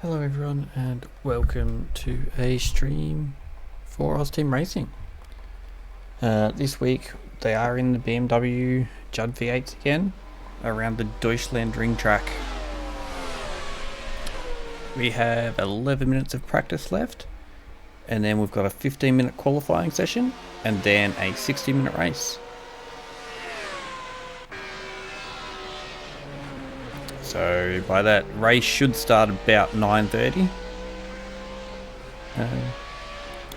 Hello everyone and welcome to a stream for Austeam Racing. This week they are in the BMW Judd V8s again around the Deutschlandring track. We have 11 minutes of practice left and then we've got a 15-minute qualifying session and then a 60-minute race. So by that, race should start about 9:30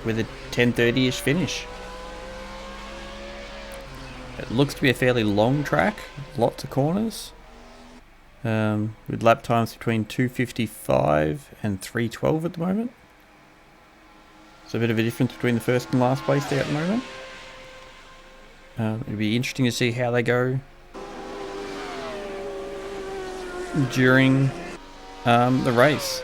with a 10:30ish finish. It looks to be a fairly long track, lots of corners, with lap times between 2:55 and 3:12 at the moment. So a bit of a difference between the first and last place there at the moment. It'll be interesting to see how they go during the race.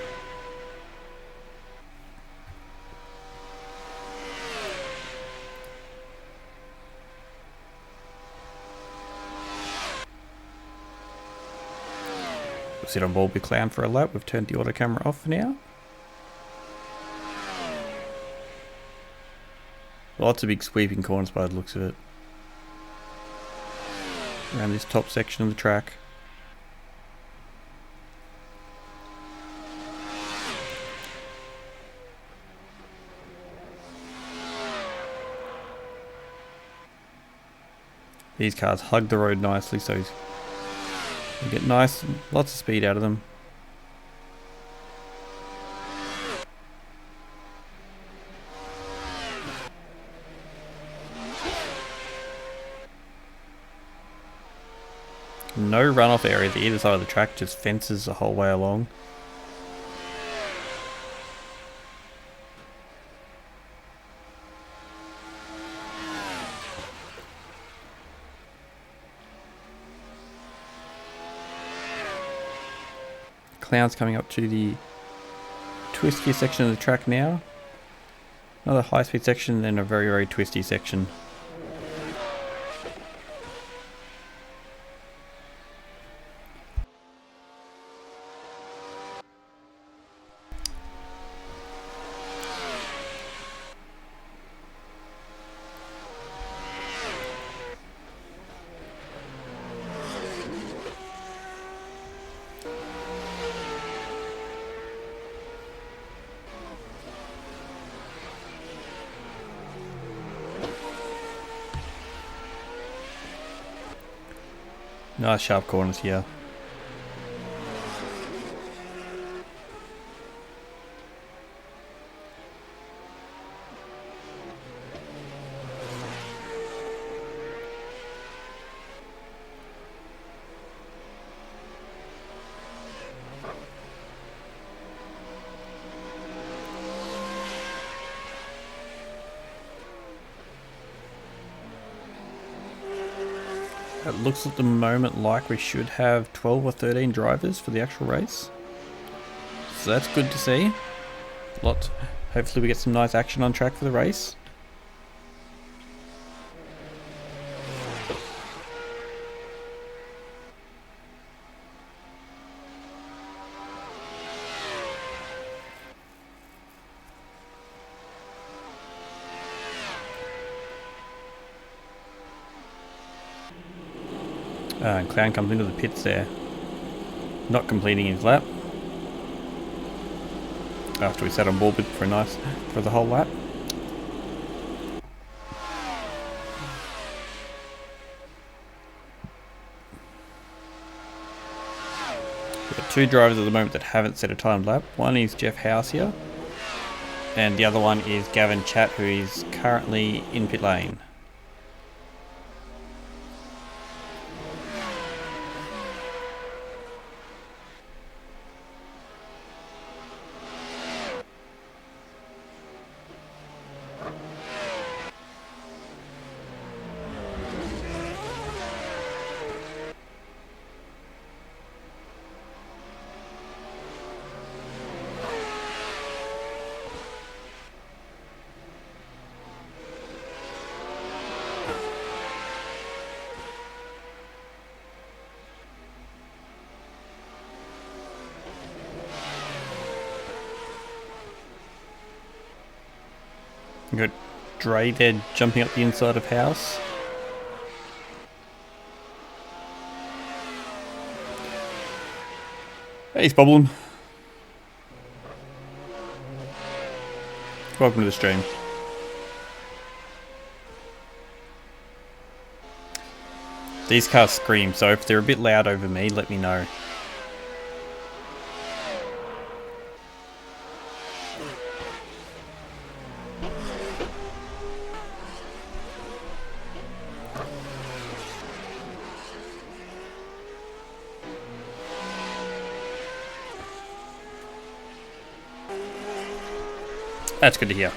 We'll sit on board with Clown for a lap. We've turned the auto camera off for now. Lots of big sweeping corners by the looks of it around this top section of the track. These cars hug the road nicely, so you get nice, lots of speed out of them. No runoff area to either side of the track, just fences the whole way along. Clown's coming up to the twistier section of the track now. Another high speed section, then a very, very twisty section. Nice sharp corners here. It looks at the moment like we should have 12 or 13 drivers for the actual race. So that's good to see. Hopefully we get some nice action on track for the race. And Clown comes into the pits there, not completing his lap after we sat on board with for the whole lap. We've got two drivers at the moment that haven't set a timed lap. One is Jeff House here, and the other one is Gavin Chatt, who is currently in pit lane. You got Dre there jumping up the inside of house. Hey, Spoblin. Welcome to the stream. These cars scream, so if they're a bit loud over me, let me know. That's good to hear.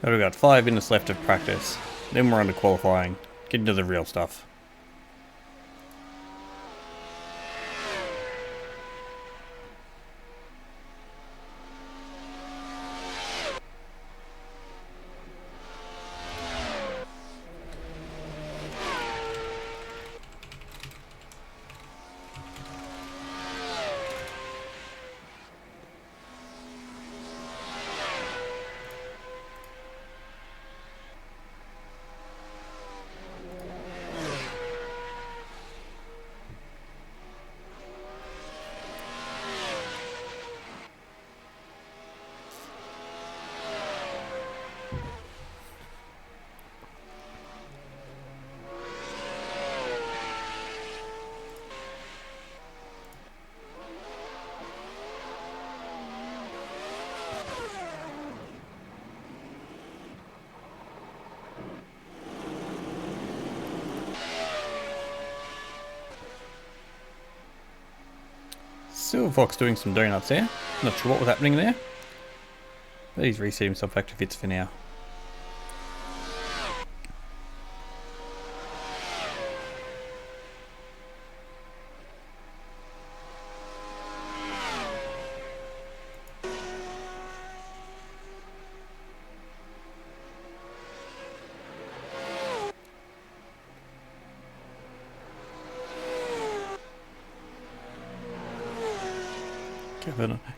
We've got 5 minutes left of practice. Then we're on to qualifying. Get into the real stuff. Silver Fox doing some donuts there. Not sure what was happening there. But he's reset himself back to fits for now.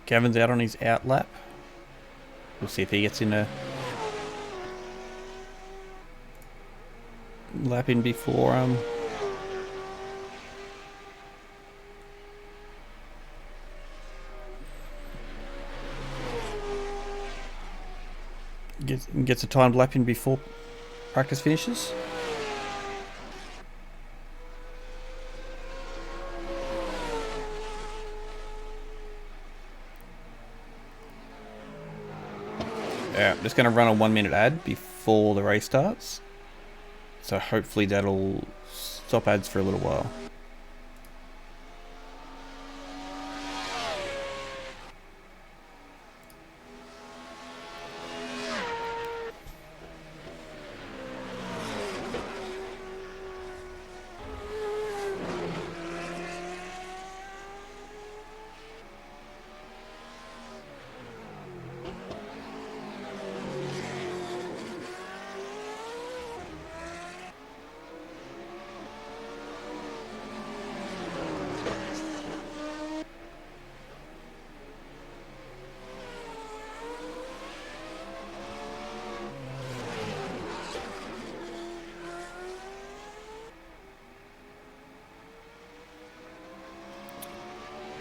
Gavin's out on his out lap. We'll see if he gets in a lap in before gets a timed lap in before practice finishes. Yeah, I'm just going to run a 1-minute ad before the race starts. So hopefully that'll stop ads for a little while.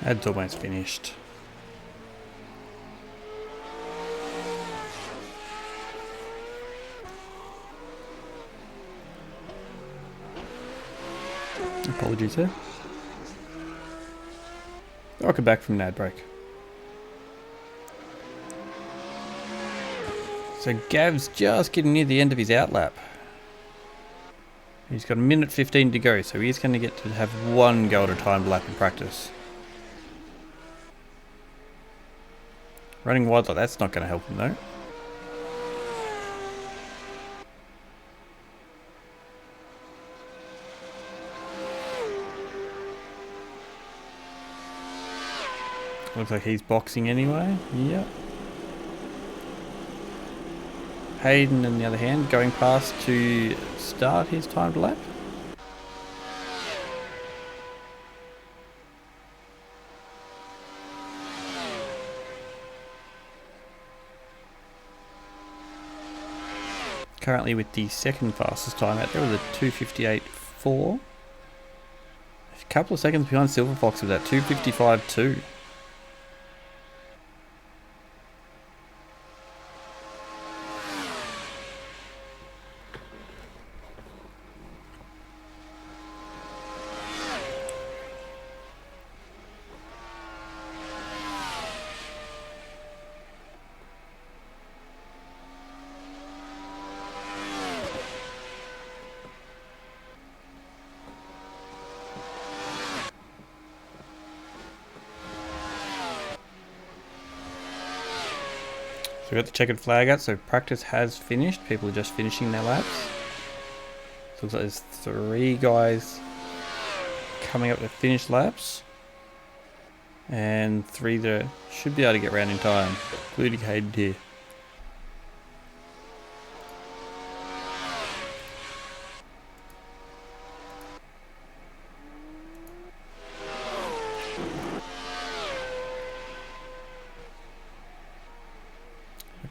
Ad's almost finished. Apologies there. I'll come back from an ad break. So Gav's just getting near the end of his outlap. He's got a minute 15 to go, so he's going to get to have one go at a time lap in practice. Running wide like that's not going to help him though. Looks like he's boxing anyway. Yep. Hayden, on the other hand, going past to start his timed lap. Currently with the second fastest time out there with a 2:58.4. A couple of seconds behind Silver Fox with that 2:55.2. So we've got the checkered flag out, so practice has finished. People are just finishing their laps. So looks like there's 3 guys coming up to finish laps. And 3 that should be able to get round in time, including Hayden here.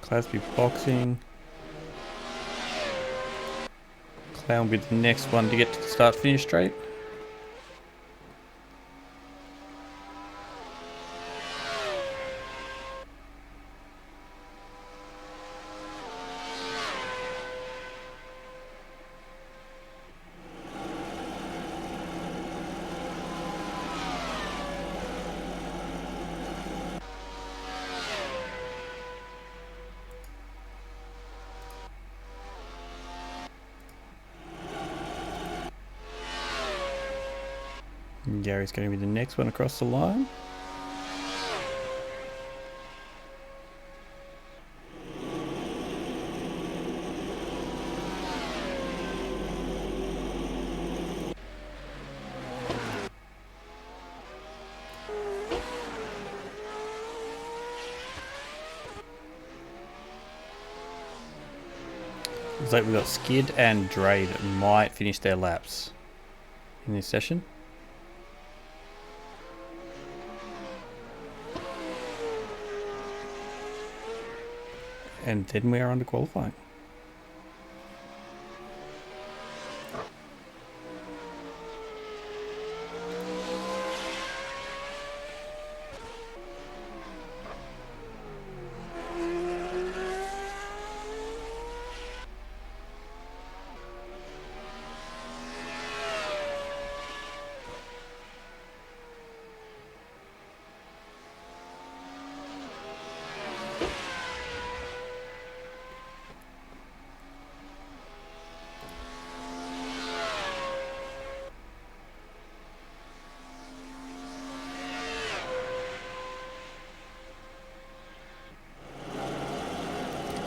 Class B boxing. Clown will be the next one to get to the start finish straight. And Gary's going to be the next one across the line. Looks like we've got Skid and Dre that might finish their laps in this session. And then we are on to qualifying.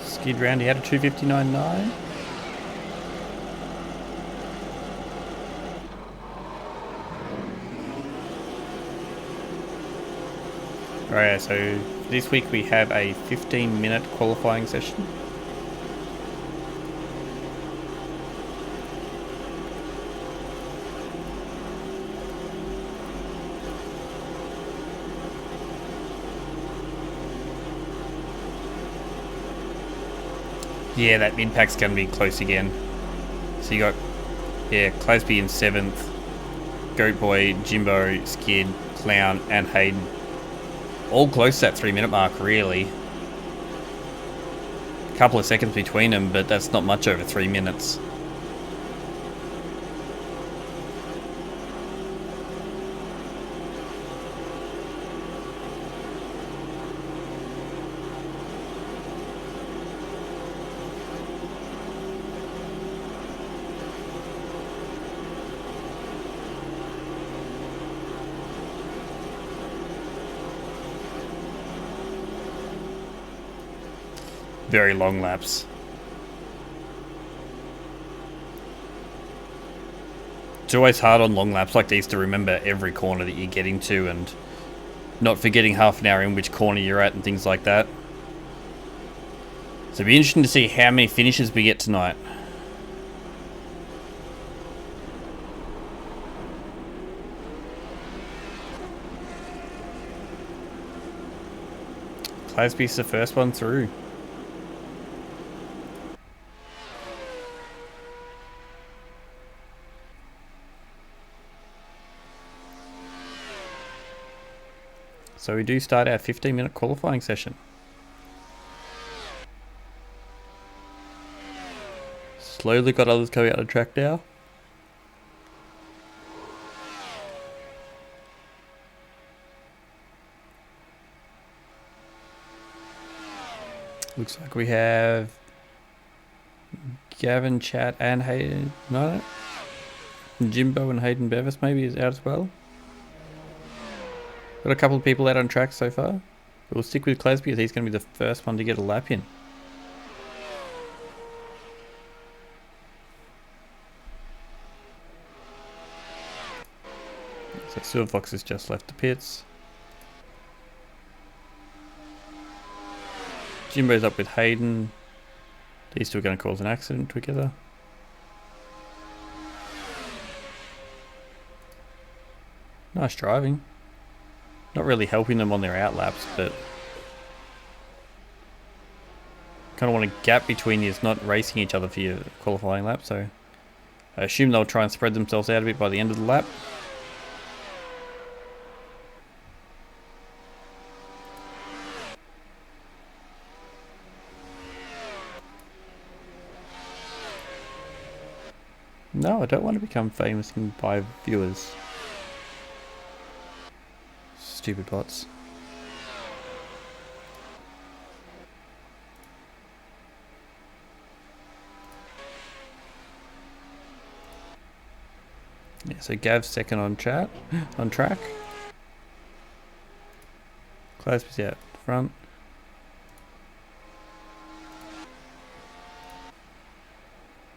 Skid round, he had a 2:59.9. Alright, so this week we have a 15-minute qualifying session. Yeah, that mid-pack's going to be close again. So you got, yeah, Clasby in 7th, Goat Boy, Jimbo, Skid, Clown, and Hayden. All close to that 3-minute mark, really. A couple of seconds between them, but that's not much over 3 minutes. very long laps. It's always hard on long laps like these to remember every corner that you're getting to and not forgetting half an hour in which corner you're at and things like that. So it'll be interesting to see how many finishes we get tonight. Clasby's the first one through. So we do start our 15-minute qualifying session. Slowly got others coming out of the track now. Looks like we have Gavin, Chat, and Hayden. No, Jimbo and Hayden Bevis maybe is out as well. Got a couple of people out on track so far. But we'll stick with Clasby as he's going to be the first one to get a lap in. So Silverfox has just left the pits. Jimbo's up with Hayden. These two are going to cause an accident together. Nice driving. Not really helping them on their outlaps, but kind of want a gap between you, not racing each other for your qualifying lap. So I assume they'll try and spread themselves out a bit by the end of the lap. No, I don't want to become famous by viewers. Stupid bots. Yeah, so Gav's second on track. Clasby's out front.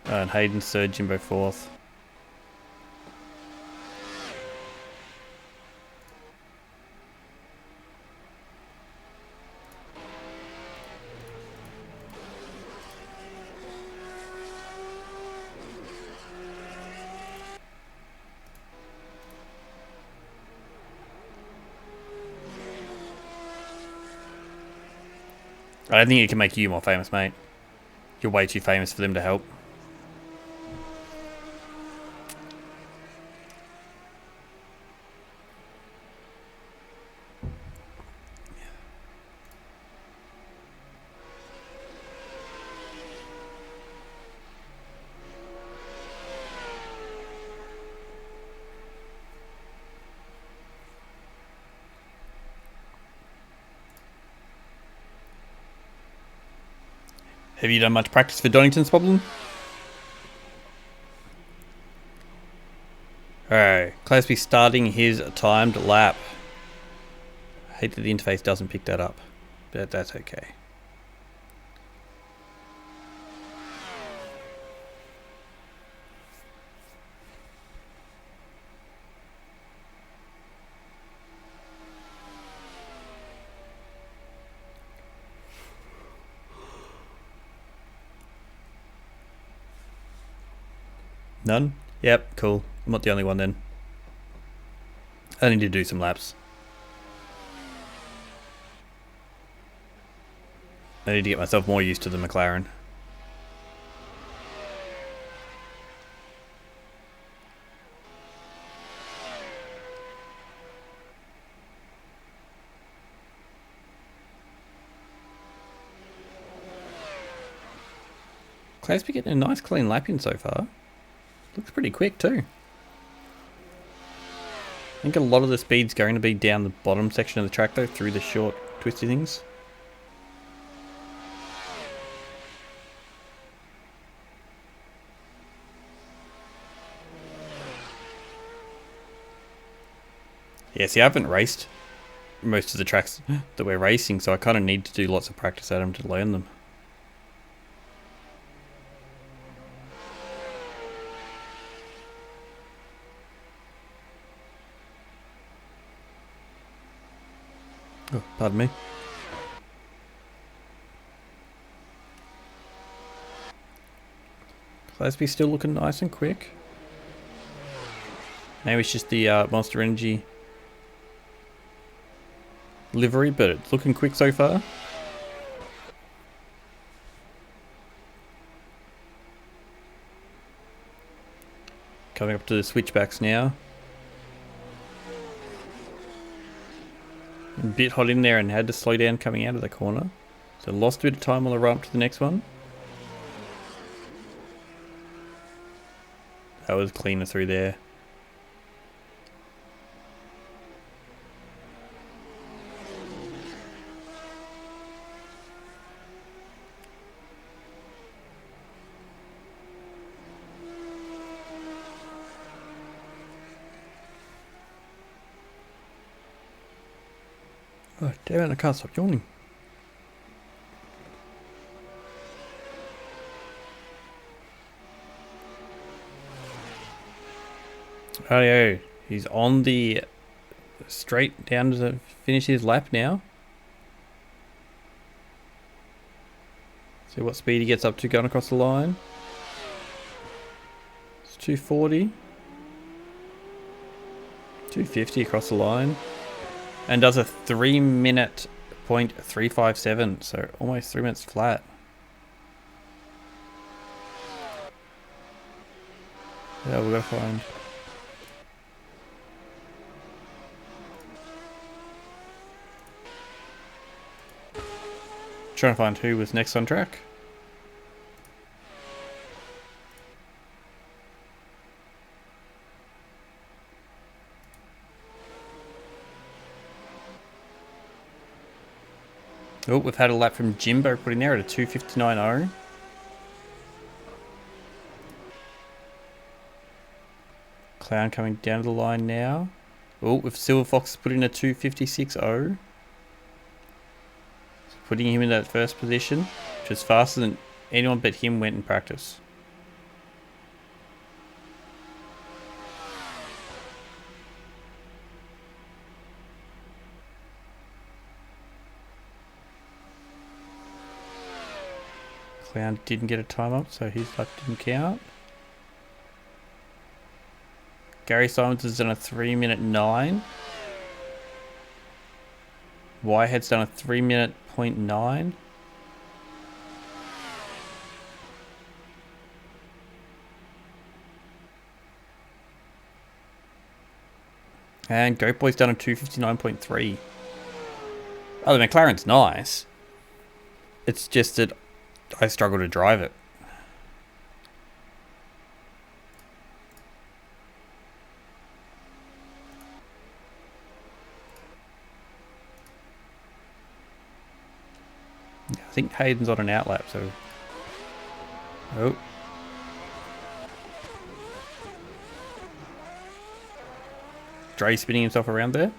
And Hayden's third, Jimbo fourth. I don't think it can make you more famous, mate. You're way too famous for them to help. Have you done much practice for Donington's problem? Alright, Clasby starting his timed lap. I hate that the interface doesn't pick that up, but that's okay. None? Yep, cool. I'm not the only one then. I need to do some laps. I need to get myself more used to the McLaren. Clasby getting a nice clean lap in so far. Looks pretty quick too. I think a lot of the speed's going to be down the bottom section of the track though, through the short twisty things. Yeah, see, I haven't raced most of the tracks that we're racing, so I kind of need to do lots of practice at them to learn them. Oh, pardon me. Glasby still looking nice and quick. Maybe it's just the Monster Energy livery, but it's looking quick so far. Coming up to the switchbacks now. A bit hot in there and had to slow down coming out of the corner. So lost a bit of time on the run up to the next one. That was cleaner through there. Oh, damn it, I can't stop yawning. Oh, he's on the straight down to finish his lap now. See what speed he gets up to going across the line. It's 240. 250 across the line. And does a 3 minute .357, so almost 3 minutes flat. Yeah, we've got to find... Trying to find who was next on track. Oh, we've had a lap from Jimbo put in there at a 2:59.0. Clown coming down to the line now. Oh, with Silver Fox put in a 2:56.0. Putting him in that first position, which is faster than anyone but him went in practice. Clown didn't get a time up, so his lap didn't count. Gary Simons has done a 3 minute 9. Whitehead's done a 3 minute .9. And Goat Boy's done a 2:59.3. Oh, the McLaren's nice. It's just that I struggle to drive it. I think Hayden's on an outlap, so... Oh. Dre spinning himself around there.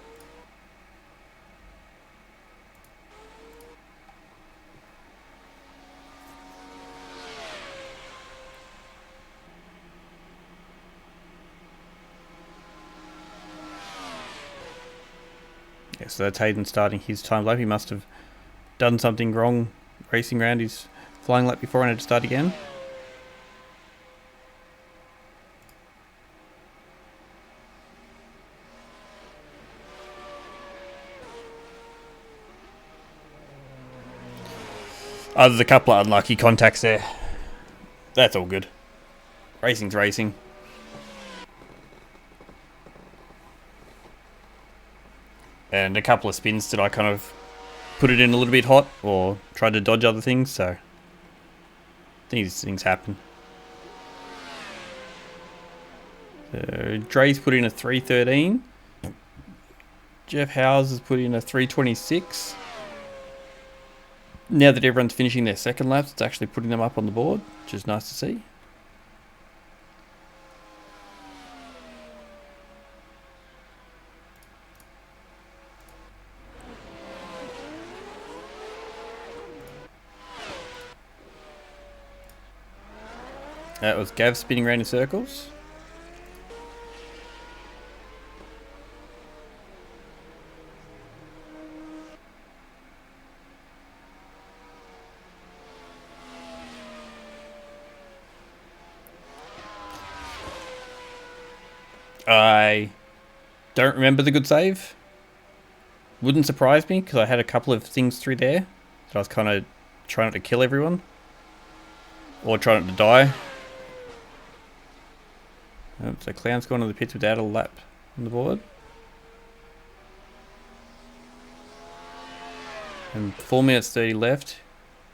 Yeah, so that's Hayden starting his time lap. He must have done something wrong racing around his flying lap before and had to start again. Oh, there's a couple of unlucky contacts there. That's all good. Racing's racing. And a couple of spins that I kind of put it in a little bit hot or tried to dodge other things, so I think these things happen. So Dre's put in a 3:13. Jeff Howes has put in a 3:26. Now that everyone's finishing their second laps, it's actually putting them up on the board, which is nice to see. That was Gav spinning around in circles. I don't remember the good save. Wouldn't surprise me because I had a couple of things through there that I was kind of trying not to kill everyone. Or trying not to die. So Clown's gone to the pits without a lap on the board. And 4 minutes 30 left.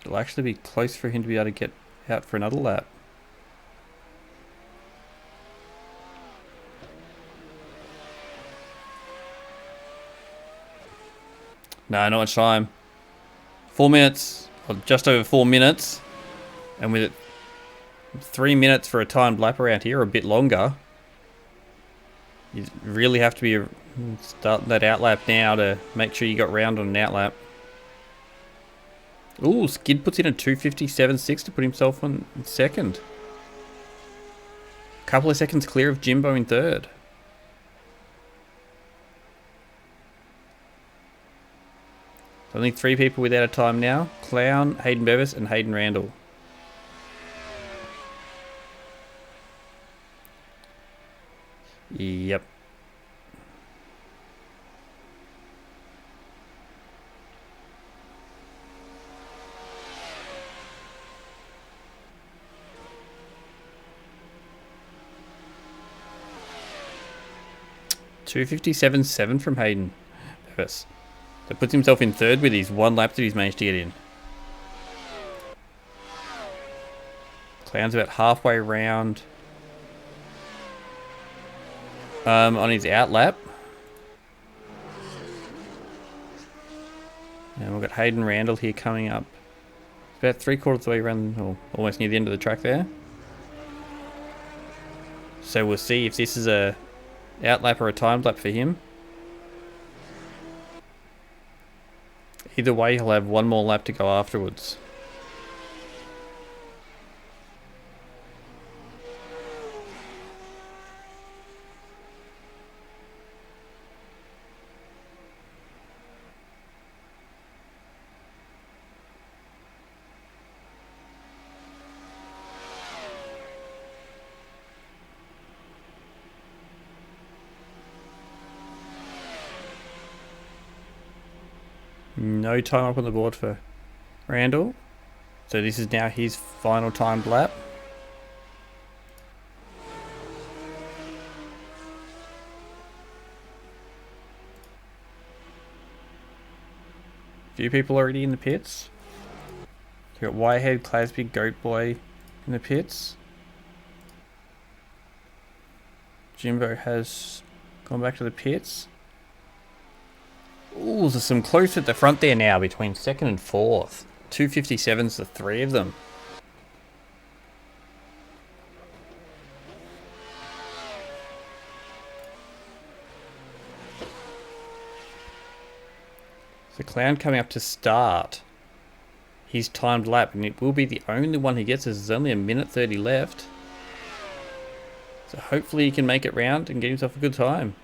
It'll actually be close for him to be able to get out for another lap. No, not much time. 4 minutes, or just over 4 minutes. And with it 3 minutes for a timed lap around here, or a bit longer. You really have to be starting that outlap now to make sure you got round on an outlap. Ooh, Skid puts in a 2:57.6 to put himself on second. A couple of seconds clear of Jimbo in third. Only 3 people without a time now. Clown, Hayden Bevis and Hayden Randall. Yep. $2:57.7 from Hayden Bevis. So puts himself in third with his 1 lap that he's managed to get in. Clown's about halfway round on his out lap. And we've got Hayden Randall here coming up. About 3/4 of the way around, or almost near the end of the track there. So we'll see if this is a out lap or a timed lap for him. Either way, he'll have 1 more lap to go afterwards. No time up on the board for Randall. So this is now his final timed lap. Few people already in the pits. You got Whitehead, Clasby, Goat Boy in the pits. Jimbo has gone back to the pits. Ooh, there's some close at the front there now between second and fourth. 2:57's the 3 of them. So Clown coming up to start his timed lap, and it will be the only one he gets as there's only 1:30 left. So hopefully he can make it round and get himself a good time.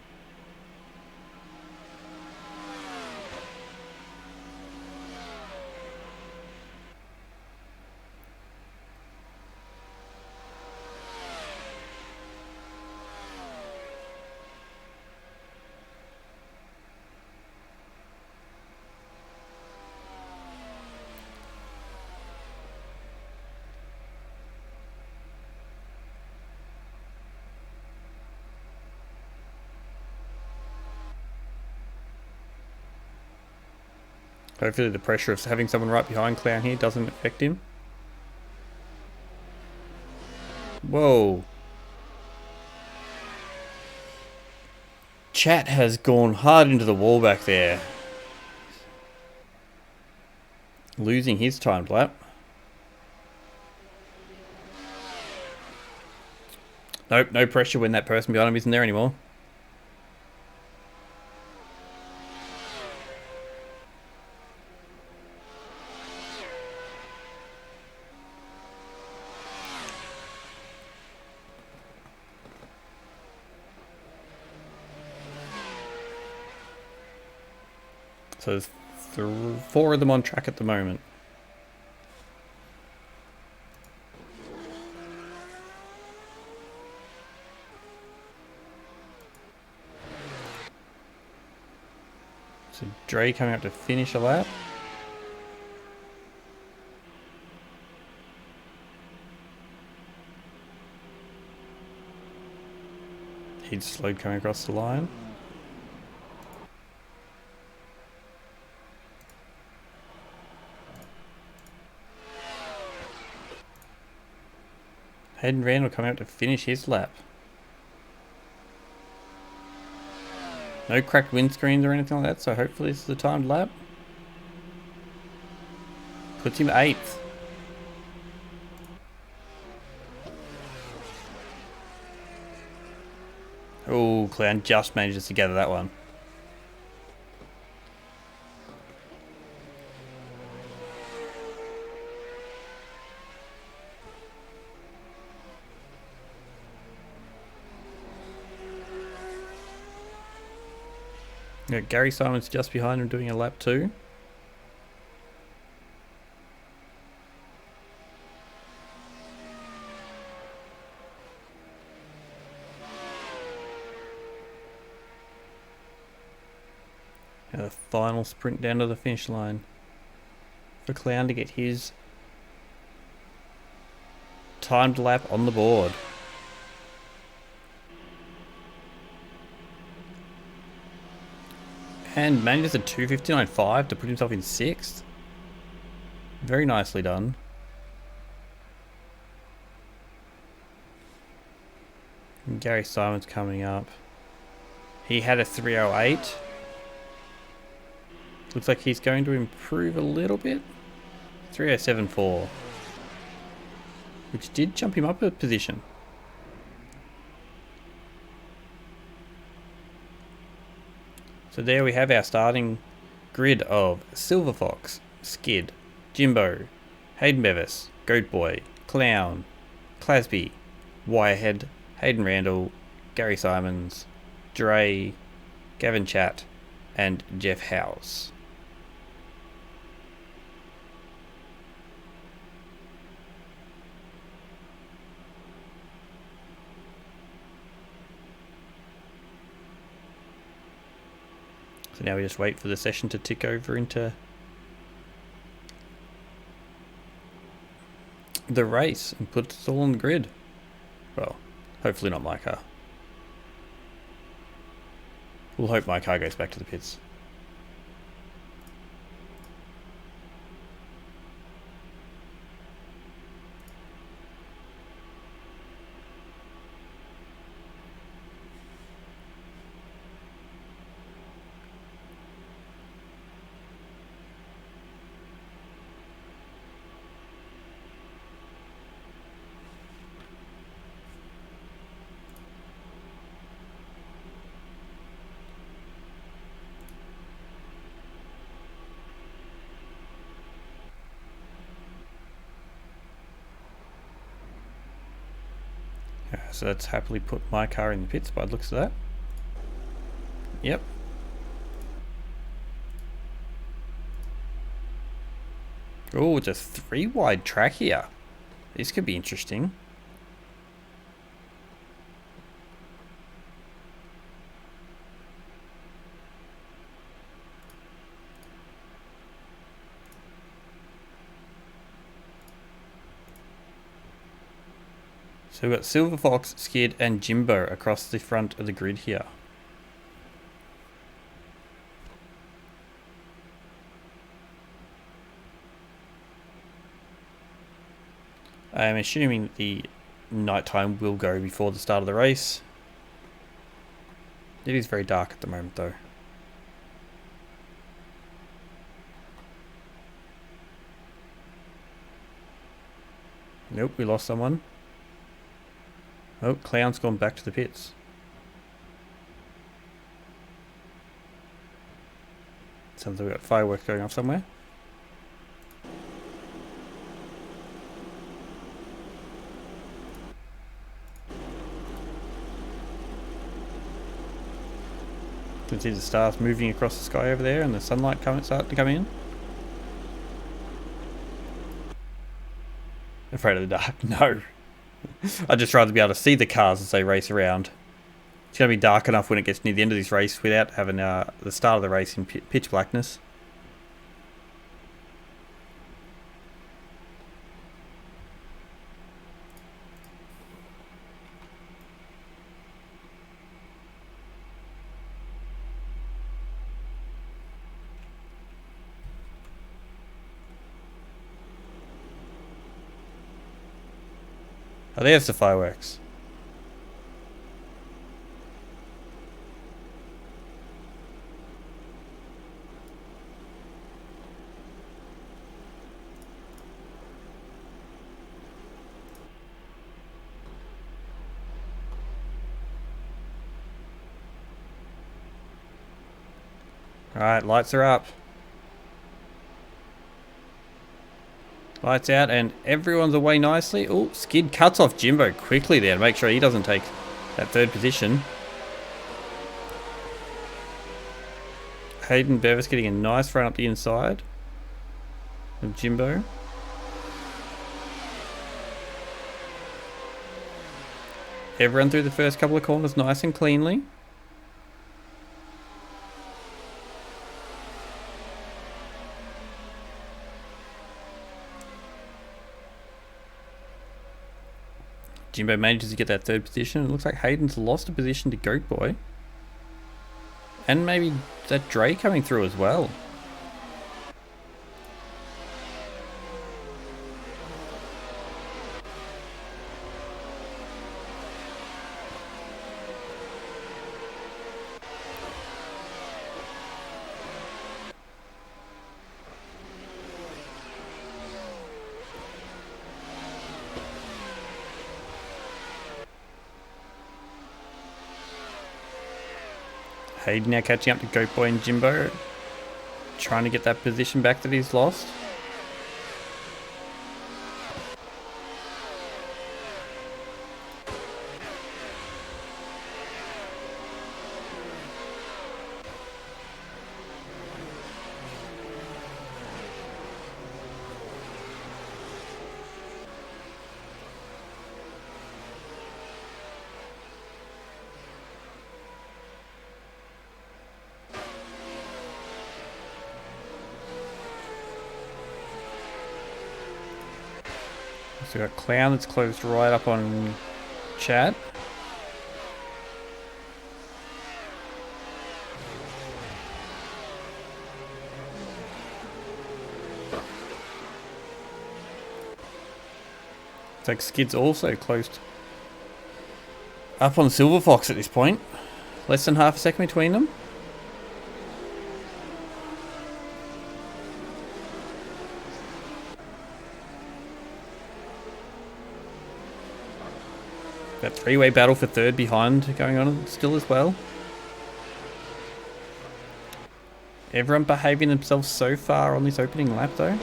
Hopefully the pressure of having someone right behind Clown here doesn't affect him. Whoa. Chat has gone hard into the wall back there. Losing his timed lap. Nope, no pressure when that person behind him isn't there anymore. So there's 4 of them on track at the moment. So Dre coming up to finish a lap. He'd slowed coming across the line. Hayden Randall coming up to finish his lap. No cracked windscreens or anything like that, so hopefully this is the timed lap. Puts him 8th. Oh, Clown just manages to gather that one. Yeah, Gary Simon's just behind him doing a lap 2. Now the final sprint down to the finish line for Clown to get his timed lap on the board. And manages a 2:59.5 to put himself in 6th. Very nicely done. And Gary Simon's coming up. He had a 3:08. Looks like he's going to improve a little bit. 3:07.4. Which did jump him up a position. So there we have our starting grid of Silver Fox, Skid, Jimbo, Hayden Bevis, Goat Boy, Clown, Clasby, Wirehead, Hayden Randall, Gary Simons, Dre, Gavin Chatt, and Jeff House. So now we just wait for the session to tick over into the race and put us all on the grid. Well, hopefully not my car. We'll hope my car goes back to the pits. So that's happily put my car in the pits by the looks of that. Yep. Oh, it's a 3-wide track here. This could be interesting. So we've got Silver Fox, Skid, and Jimbo across the front of the grid here. I'm assuming that the nighttime will go before the start of the race. It is very dark at the moment though. Nope, we lost someone. Oh, Clown's gone back to the pits. Sounds like we've got fireworks going off somewhere. You can see the stars moving across the sky over there and the sunlight starting to come in. Afraid of the dark? No. I'd just rather be able to see the cars as they race around. It's going to be dark enough when it gets near the end of this race without having the start of the race in pitch blackness. Oh, there's the fireworks. Alright, lights are up. Lights out and everyone's away nicely. Oh, Skid cuts off Jimbo quickly there to make sure he doesn't take that third position. Hayden Bevis getting a nice run up the inside of Jimbo. Everyone through the first couple of corners nice and cleanly. Jimbo manages to get that third position. It looks like Hayden's lost a position to Goat Boy. And maybe that Dre coming through as well. Hayden now catching up to Goat Boy and Jimbo. Trying to get that position back that he's lost. So we've got Clown that's closed right up on Chad. Looks like Skid's also closed up on Silver Fox at this point. Less than half a second between them. That three-way battle for third behind going on still as well. Everyone behaving themselves so far on this opening lap though.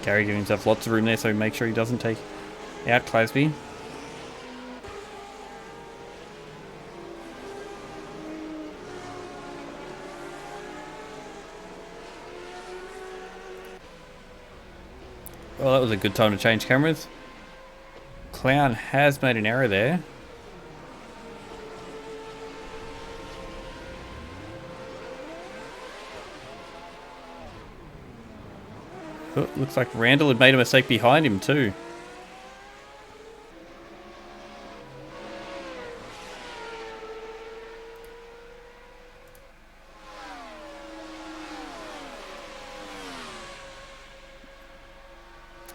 Gary giving himself lots of room there, so make sure he doesn't take out Clasby. Well, that was a good time to change cameras. Clown has made an error there. Oh, looks like Randall had made a mistake behind him too.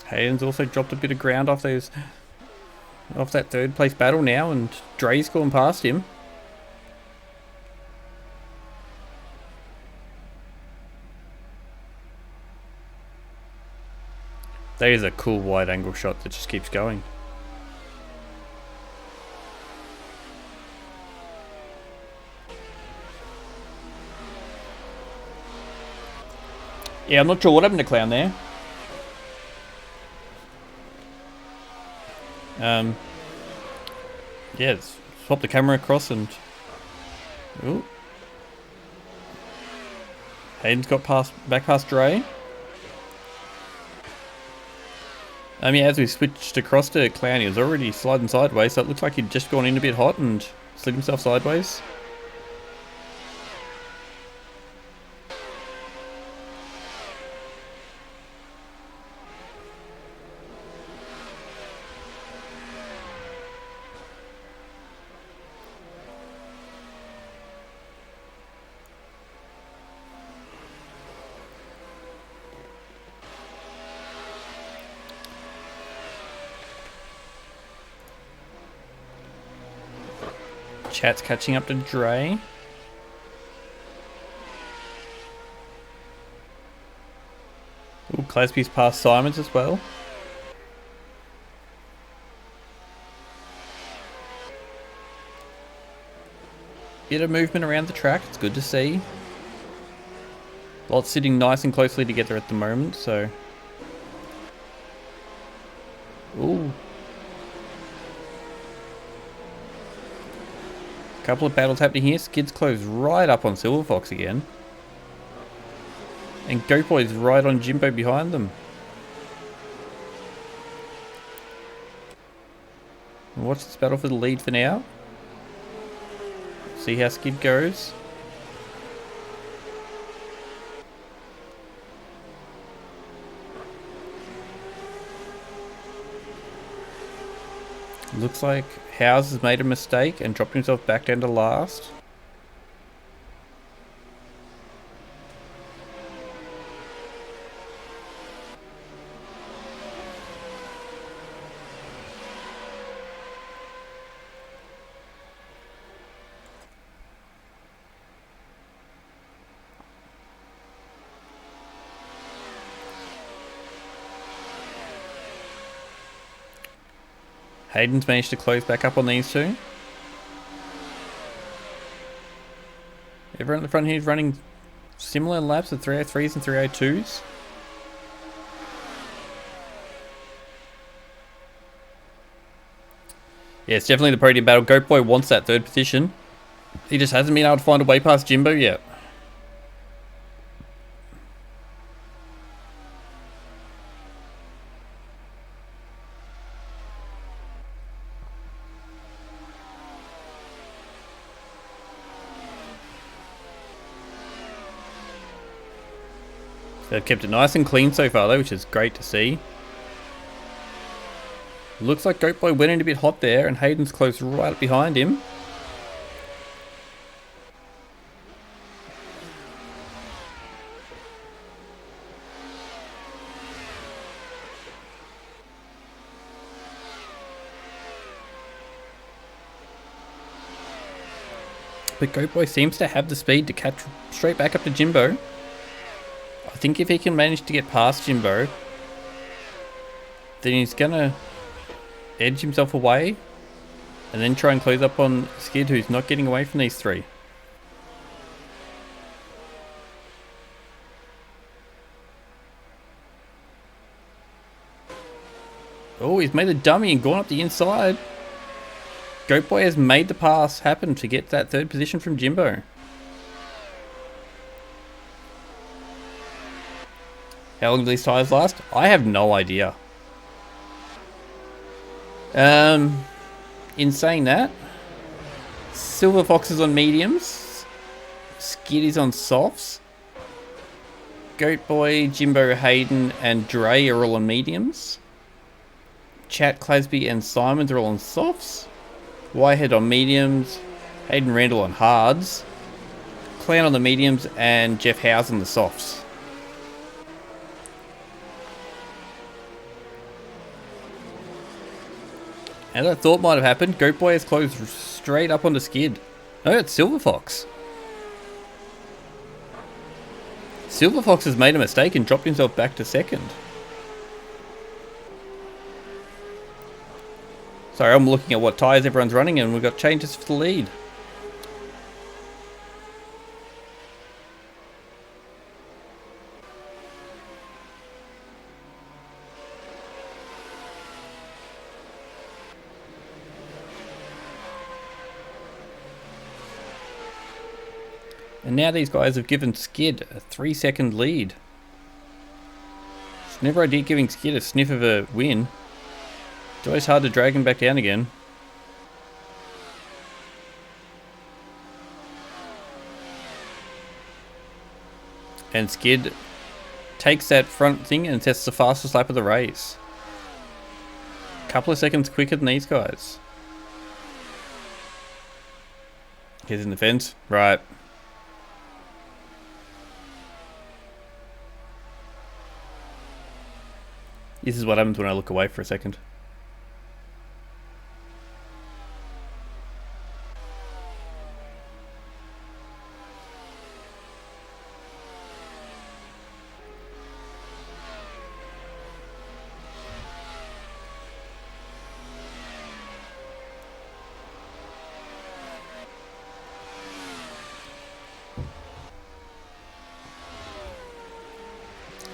Hayden's also dropped a bit of ground off that third place battle now, and Dre's gone past him. That is a cool wide angle shot that just keeps going. Yeah, I'm not sure what happened to Clown there. Yeah, swap the camera across and... Ooh. Hayden's got back past Dre. Yeah, as we switched across to Clown, he was already sliding sideways, so it looks like he'd just gone in a bit hot and slid himself sideways. Chat's catching up to Dre. Ooh, Clasby's past Simons as well. Bit of movement around the track, it's good to see. Lots sitting nice and closely together at the moment, so... Ooh. Couple of battles happening here. Skid's closed right up on Silver Fox again. And Goat Boy's right on Jimbo behind them. And watch this battle for the lead for now. See how Skid goes. Looks like Howes has made a mistake and dropped himself back down to last. Hayden's managed to close back up on these two. Everyone at the front here is running similar laps of 303s and 302s. Yeah, it's definitely the podium battle. Goat Boy wants that third position. He just hasn't been able to find a way past Jimbo yet. They've kept it nice and clean so far though, which is great to see. Looks like Goat Boy went in a bit hot there and Hayden's close right up behind him. But Goat Boy seems to have the speed to catch straight back up to Jimbo. I think if he can manage to get past Jimbo, then he's going to edge himself away and then try and close up on Skid, who's not getting away from these three. Oh, he's made a dummy and gone up the inside. Goat Boy has made the pass happen to get that third position from Jimbo. How long do these tyres last? I have no idea. In saying that, Silver Fox is on mediums. Skid is on softs. Goat Boy, Jimbo, Hayden, and Dre are all on mediums. Chat, Clasby, and Simons are all on softs. Whitehead on mediums. Hayden Randall on hards. Clown on the mediums, and Jeff Howes on the softs. As I thought might have happened, Goat Boy has closed straight up onto Skid. No, it's Silver Fox. Silver Fox has made a mistake and dropped himself back to second. Sorry, I'm looking at what tyres everyone's running and we've got changes for the lead. And now these guys have given Skid a 3-second lead. It's never ideal giving Skid a sniff of a win. It's always hard to drag him back down again. And Skid takes that front thing and sets the fastest lap of the race. A couple of seconds quicker than these guys. He's in the fence. Right. This is what happens when I look away for a second.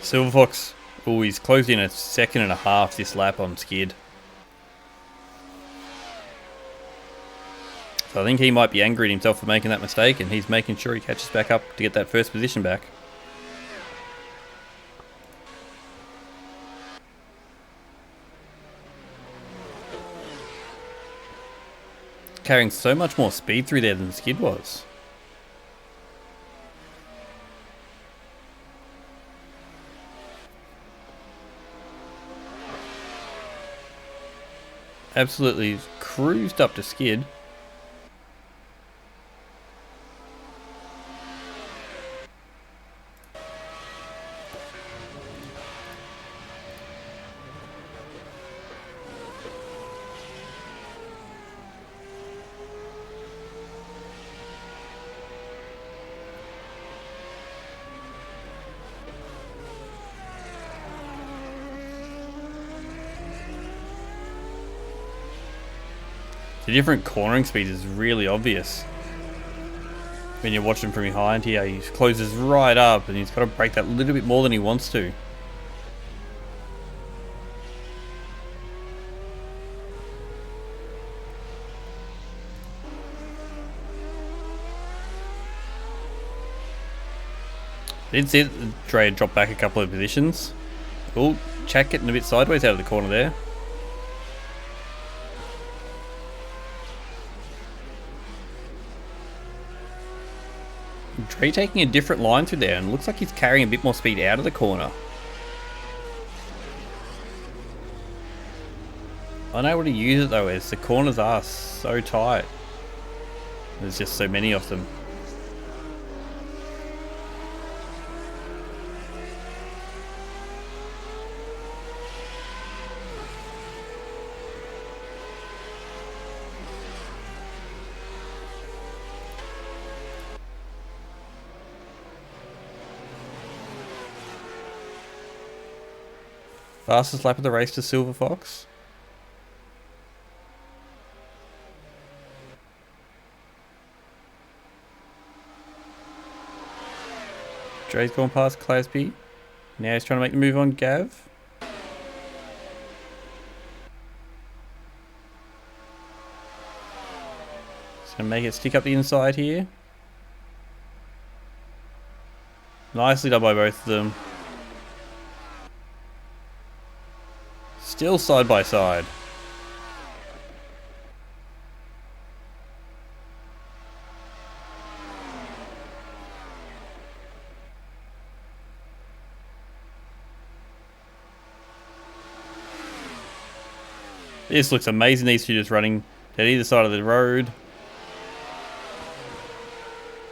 Silver Fox, oh, he's closed in a 1.5 seconds this lap on Skid. So I think he might be angry at himself for making that mistake, and he's making sure he catches back up to get that first position back. Carrying so much more speed through there than Skid was. Absolutely cruised up to Skid. The different cornering speed is really obvious when you're watching from behind here. He closes right up and he's got to brake that little bit more than he wants to. Did see Dre drop back a couple of positions. Oh, Chat getting a bit sideways out of the corner there. Dre taking a different line through there and looks like he's carrying a bit more speed out of the corner. Unable to use it though, as the corners are so tight. There's just so many of them. Fastest lap of the race to Silver Fox. Dre's gone past Clasby. Now he's trying to make the move on Gav. He's going to make it stick up the inside here. Nicely done by both of them. Still side by side. This looks amazing, these two just running at either side of the road.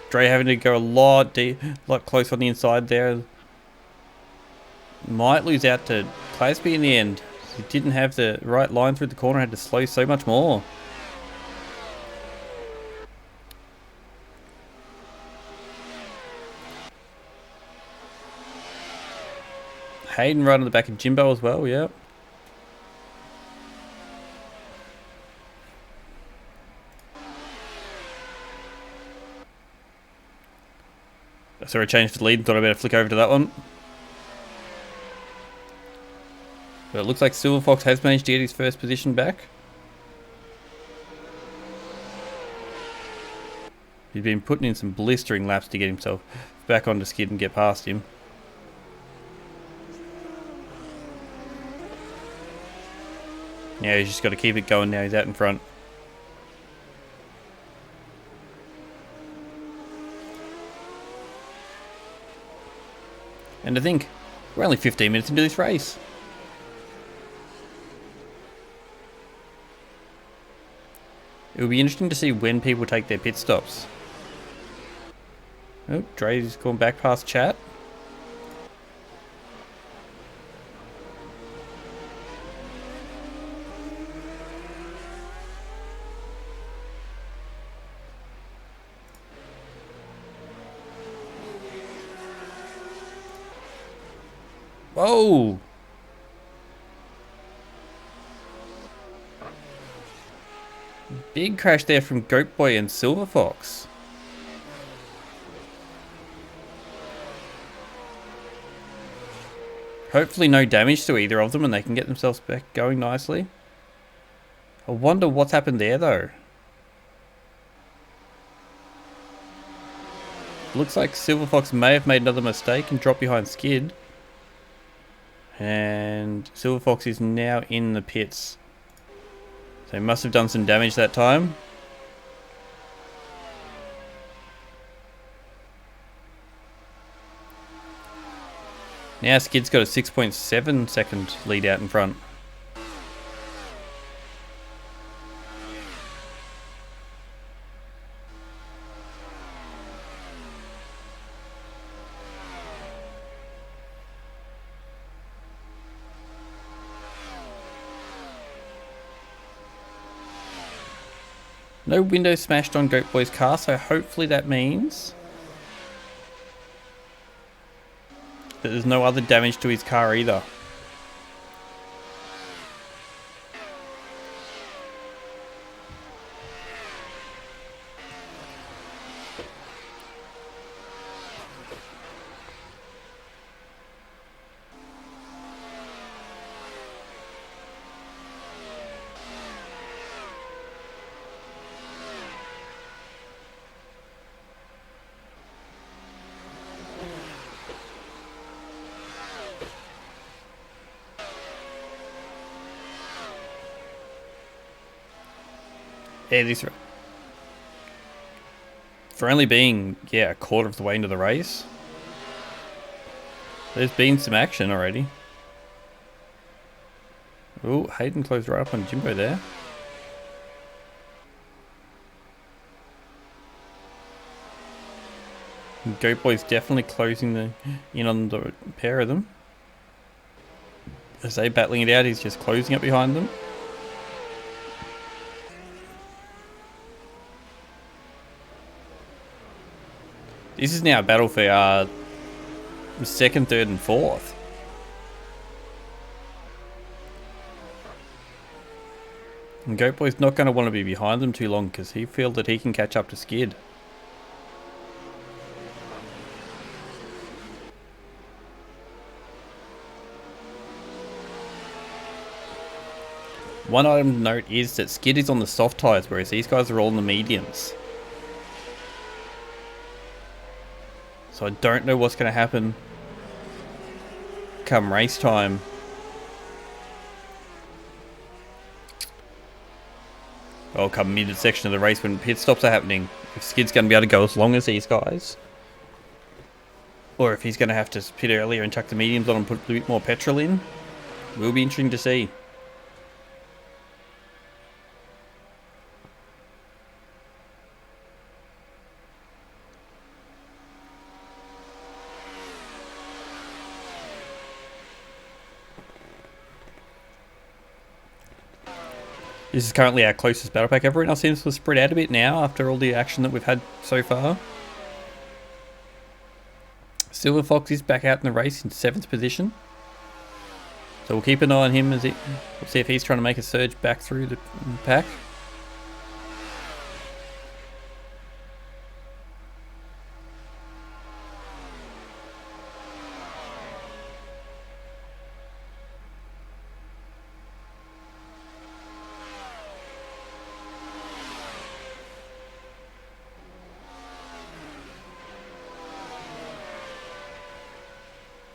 Dre having to go a lot close on the inside there. Might lose out to Clasby in the end. He didn't have the right line through the corner, had to slow so much more. Hayden right on the back of Jimbo as well, yep. Sorry, I changed the lead and thought I'd better flick over to that one. But it looks like Silver Fox has managed to get his first position back. He's been putting in some blistering laps to get himself back onto skid and get past him. Yeah, he's just got to keep it going now. He's out in front. And to think, we're only 15 minutes into this race. It will be interesting to see when people take their pit stops. Oh, Dre's gone back past chat. Whoa! Big crash there from Goat Boy and Silver Fox. Hopefully no damage to either of them and they can get themselves back going nicely. I wonder what's happened there though. Looks like Silver Fox may have made another mistake and dropped behind Skid. And Silver Fox is now in the pits. So he must have done some damage that time. Now Skid's got a 6.7 second lead out in front. No window smashed on Goat Boy's car, so hopefully that means that there's no other damage to his car either. Yeah, this for only being a quarter of the way into the race, there's been some action already. Oh, Hayden closed right up on Jimbo there. Goat Boy's definitely closing in on the pair of them. As they battling it out, he's just closing up behind them. This is now a battle for the second, third and fourth. And Goat Boy's not going to want to be behind them too long because he feels that he can catch up to Skid. One item to note is that Skid is on the soft tyres, whereas these guys are all on the mediums. So I don't know what's going to happen come race time. Or come mid-section of the race when pit stops are happening. If Skid's going to be able to go as long as these guys. Or if he's going to have to pit earlier and chuck the mediums on and put a bit more petrol in. Will be interesting to see. This is currently our closest battle pack. Everyone else seems to have spread out a bit now after all the action that we've had so far. Silver Fox is back out in the race in 7th position. So we'll keep an eye on him we'll see if he's trying to make a surge back through the pack.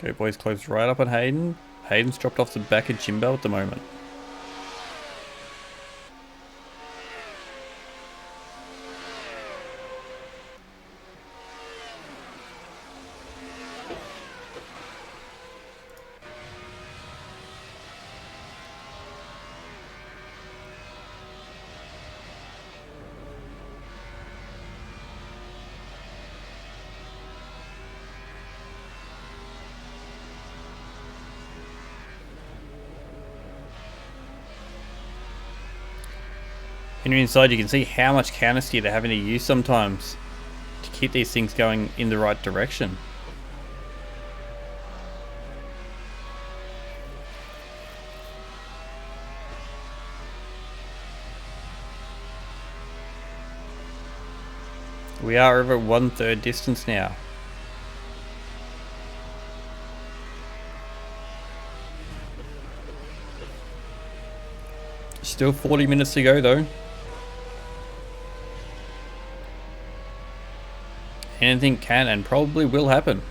Go Boys closed right up on Hayden. Hayden's dropped off the back of Jimbo at the moment. When you're inside, you can see how much counter steer they're having to use sometimes to keep these things going in the right direction. We are over 1/3 distance now. Still 40 minutes to go though. Anything can and probably will happen.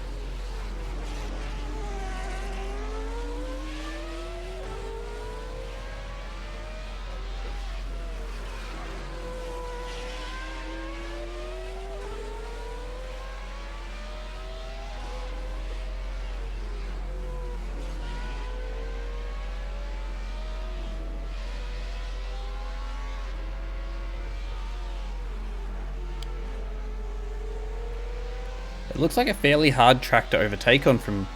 It looks like a fairly hard track to overtake on from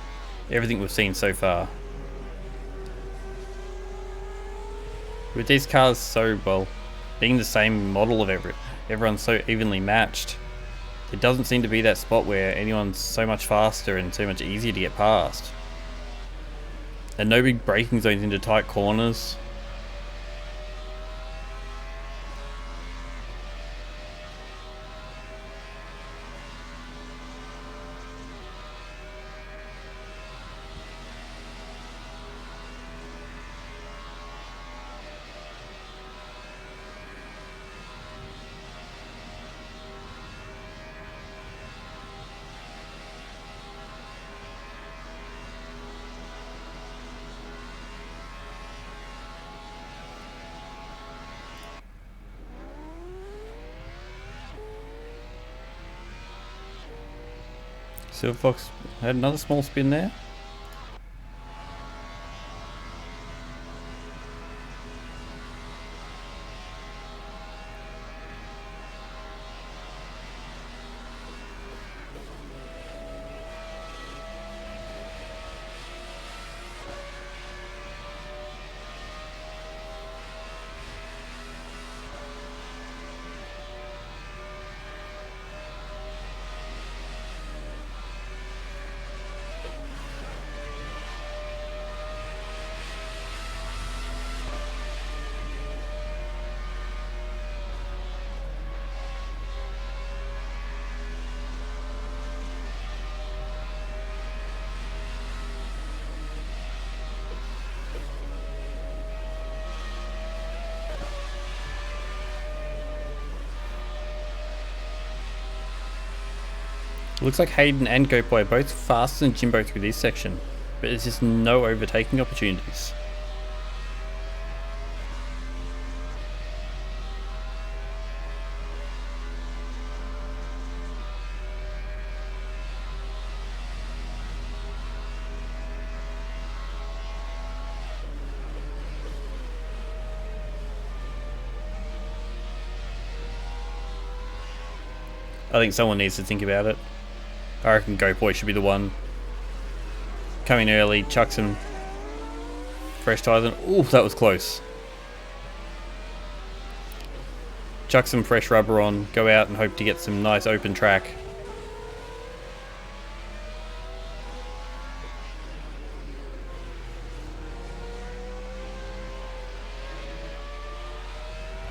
everything we've seen so far. With these cars so, well, being the same model of everyone's so evenly matched, it doesn't seem to be that spot where anyone's so much faster and so much easier to get past. And no big braking zones into tight corners. Silver Fox had another small spin there. Looks like Hayden and Goatboy are both faster than Jimbo through this section, but there's just no overtaking opportunities. I think someone needs to think about it. I reckon Goatboy should be the one. Come in early, chuck some fresh tyres on. Ooh, that was close. Chuck some fresh rubber on, go out and hope to get some nice open track.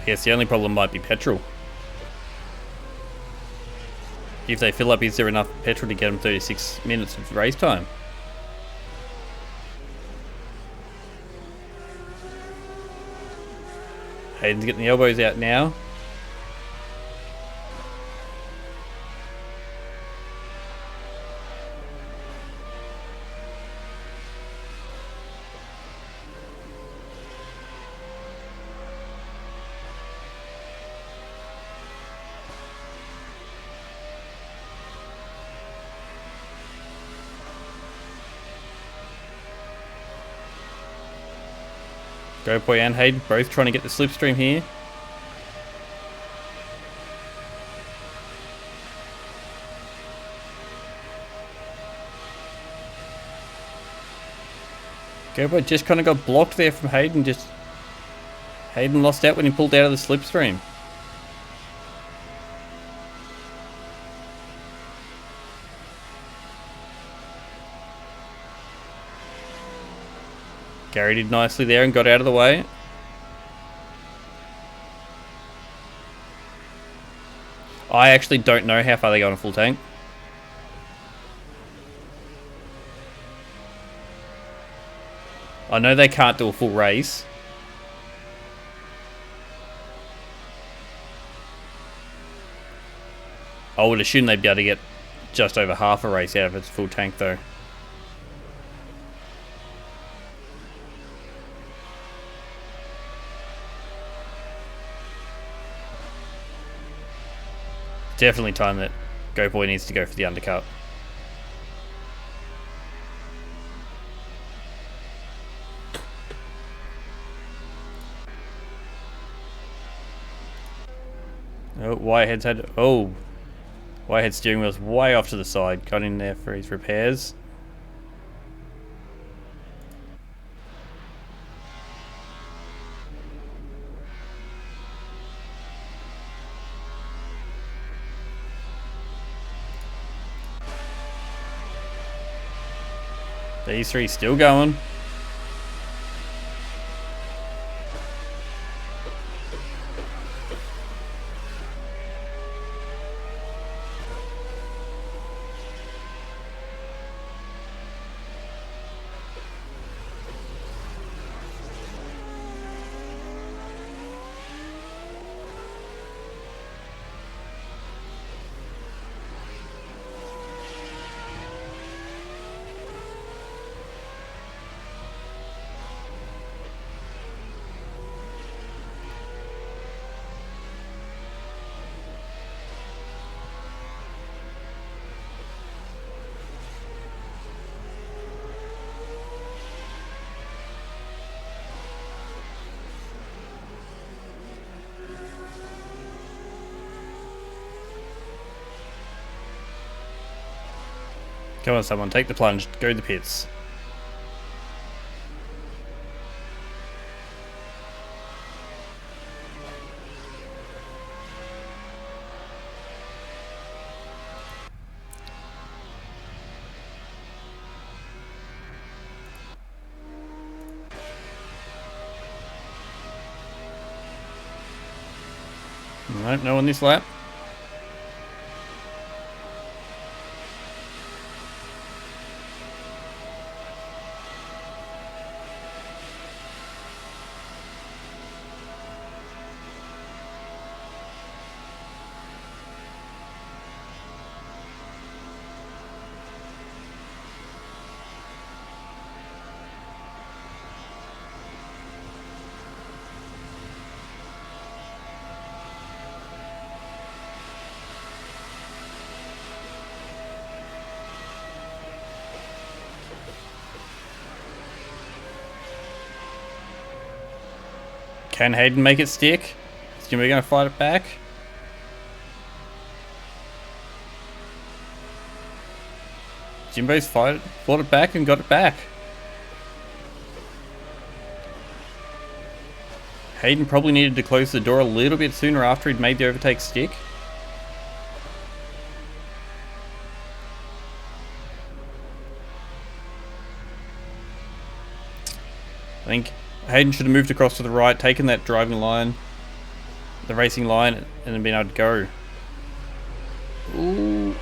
I guess the only problem might be petrol. If they fill up, is there enough petrol to get them 36 minutes of race time? Hayden's getting the elbows out now. Go Boy and Hayden both trying to get the slipstream here. Go Boy just kind of got blocked there from Hayden. Hayden lost out when he pulled out of the slipstream. Gary did nicely there and got out of the way. I actually don't know how far they go on a full tank. I know they can't do a full race. I would assume they'd be able to get just over half a race out of its full tank though. Definitely time that Go Boy needs to go for the undercut. Oh, Whitehead's had... Oh. Whitehead's steering wheel's way off to the side. Got in there for his repairs. These three still going. Come on, someone, take the plunge, go to the pits. Nope, no on this lap. Can Hayden make it stick? Is Jimbo going to fight it back? Jimbo's fought it back and got it back. Hayden probably needed to close the door a little bit sooner after he'd made the overtake stick. I think Hayden should have moved across to the right, taken that driving line, the racing line, and then been able to go. Ooh.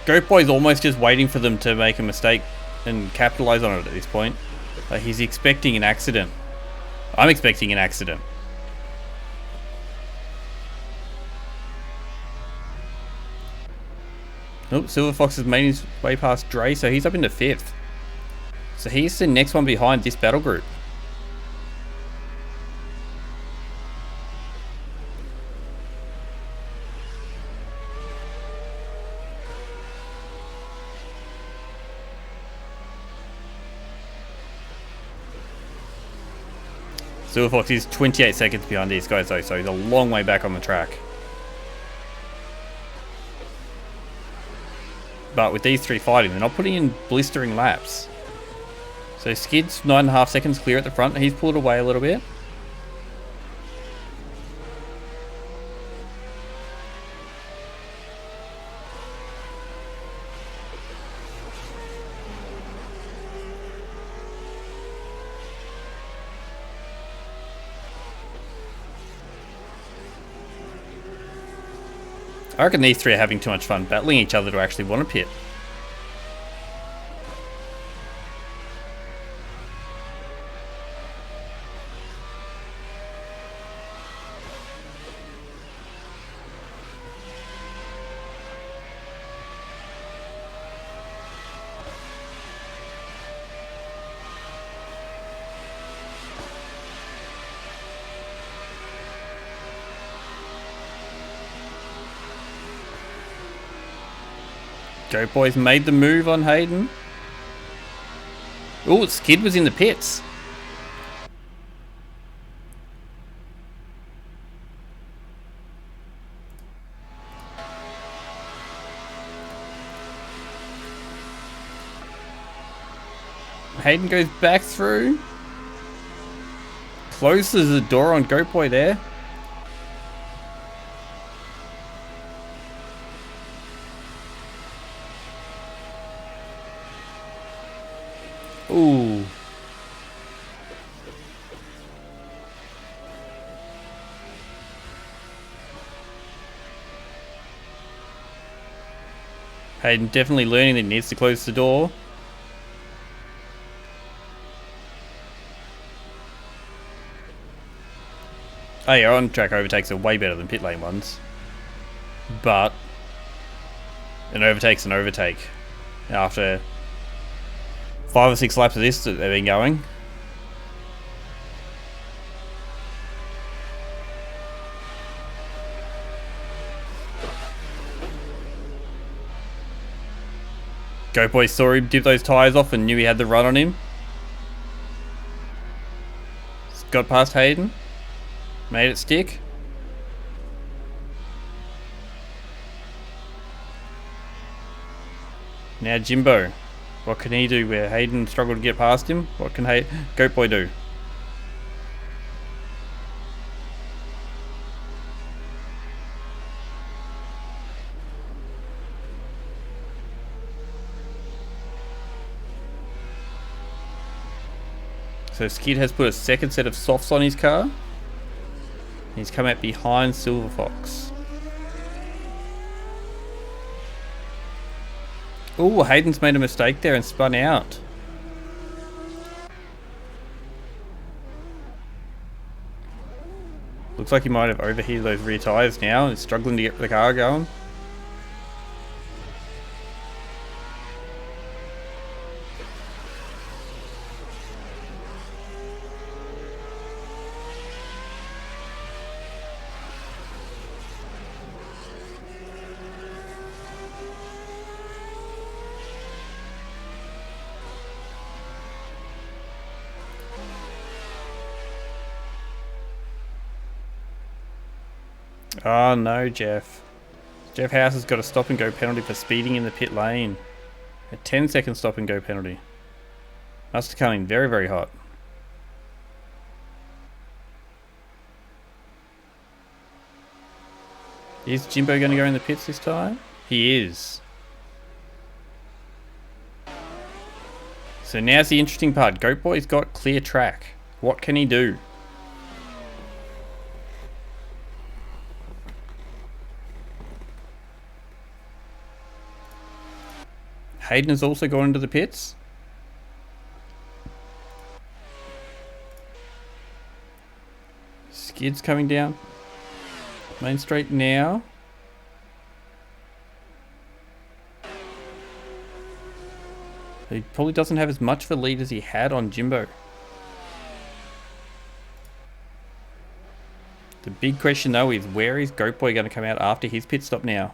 Goat Boy's almost just waiting for them to make a mistake and capitalize on it at this point. He's expecting an accident. I'm expecting an accident. Oh, Silver Fox has made his way past Dre, so he's up into 5th. So he's the next one behind this battle group. Silverfox is 28 seconds behind these guys though, so he's a long way back on the track. But with these three fighting, they're not putting in blistering laps. So Skid's 9.5 seconds clear at the front. He's pulled away a little bit. I reckon these three are having too much fun battling each other to actually want to pit. Goat Boy's made the move on Hayden. Oh, Skid was in the pits. Hayden goes back through. Closes the door on Goat Boy there. Ooh. Hayden definitely learning that he needs to close the door. Oh yeah, on track overtakes are way better than pit lane ones. But an overtake's an overtake. After 5 or 6 laps of this that they've been going. Goat Boy saw him dip those tyres off and knew he had the run on him. Got past Hayden. Made it stick. Now Jimbo. What can he do where Hayden struggled to get past him? What can Goat Boy do? So Skid has put a second set of softs on his car. He's come out behind Silver Fox. Oh, Hayden's made a mistake there and spun out. Looks like he might have overheated those rear tyres now and is struggling to get the car going. Oh no, Jeff. Jeff House has got a stop and go penalty for speeding in the pit lane. A 10-second stop and go penalty. Must have come in very, very hot. Is Jimbo going to go in the pits this time? He is. So now's the interesting part. Goat Boy's got clear track. What can he do? Hayden has also gone into the pits. Skid's coming down Main Street now. He probably doesn't have as much of a lead as he had on Jimbo. The big question though is, where is Goat Boy going to come out after his pit stop now?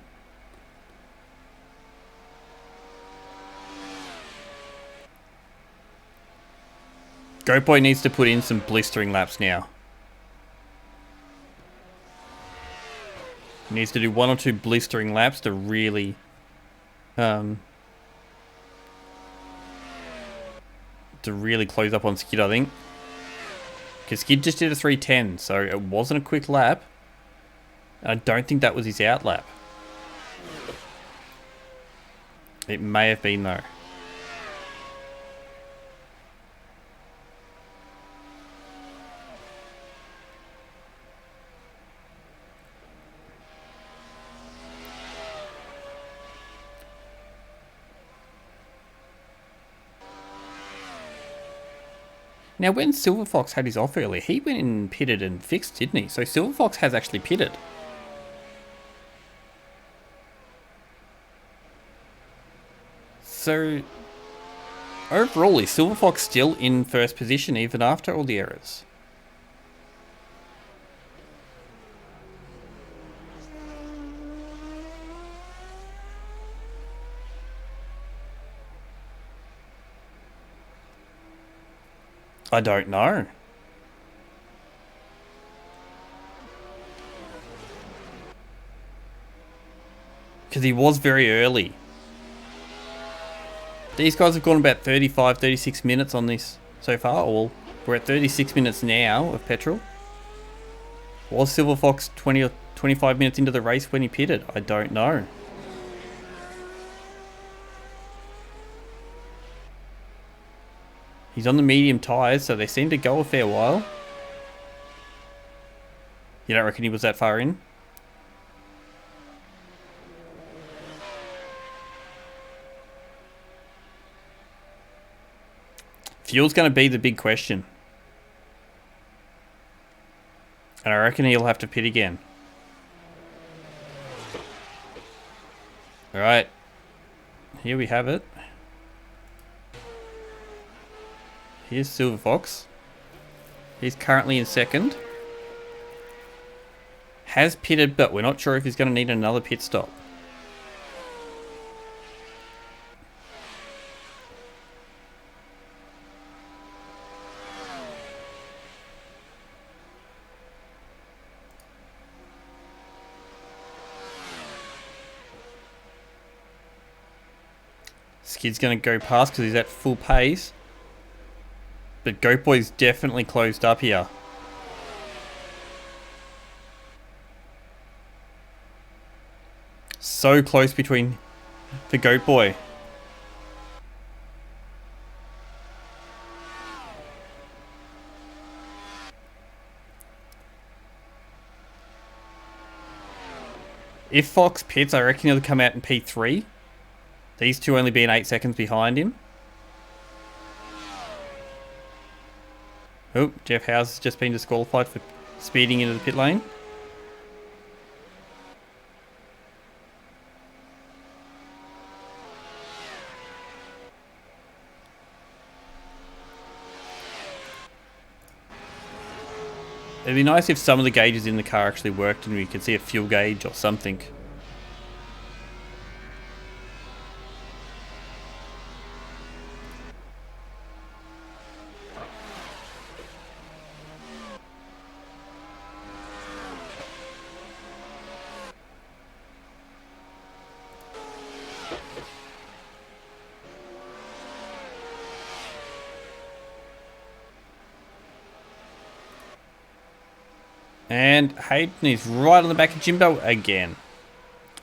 Goat Boy needs to put in some blistering laps now. He needs to do 1 or 2 blistering laps to really close up on Skid, I think. Because Skid just did a 3:10, so it wasn't a quick lap. And I don't think that was his out lap. It may have been though. Now, when Silver Fox had his off earlier, he went and pitted and fixed, didn't he? So Silver Fox has actually pitted. So, overall, is Silver Fox still in first position even after all the errors? I don't know. Because he was very early. These guys have gone about 35, 36 minutes on this so far. Well, we're at 36 minutes now of petrol. Was Silver Fox 20 or 25 minutes into the race when he pitted? I don't know. He's on the medium tyres, so they seem to go a fair while. You don't reckon he was that far in? Fuel's going to be the big question. And I reckon he'll have to pit again. Alright. Here we have it. Here's Silver Fox. He's currently in second. Has pitted, but we're not sure if he's going to need another pit stop. Skid's going to go past because he's at full pace. But Goat Boy's definitely closed up here. So close between the Goat Boy. If Fox pits, I reckon he'll come out in P3. These two only being 8 seconds behind him. Oh, Jeff Howes has just been disqualified for speeding into the pit lane. It'd be nice if some of the gauges in the car actually worked and we could see a fuel gauge or something. And Hayden is right on the back of Jimbo again,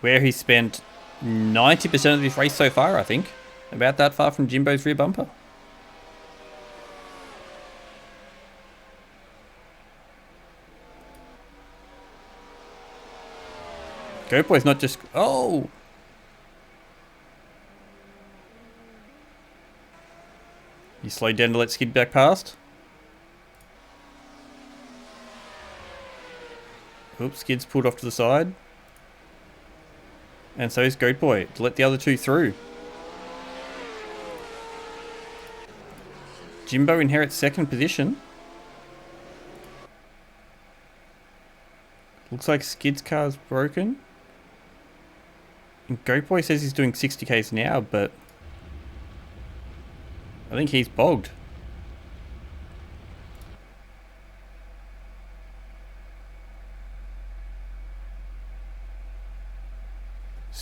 where he spent 90% of this race so far, I think. About that far from Jimbo's rear bumper. Goat Boy's not just... Oh! You slowed down to let Skid back past. Oops, Skid's pulled off to the side. And so is Goat Boy to let the other two through. Jimbo inherits second position. Looks like Skid's car's broken. And Goat Boy says he's doing 60 k's an hour, but I think he's bogged.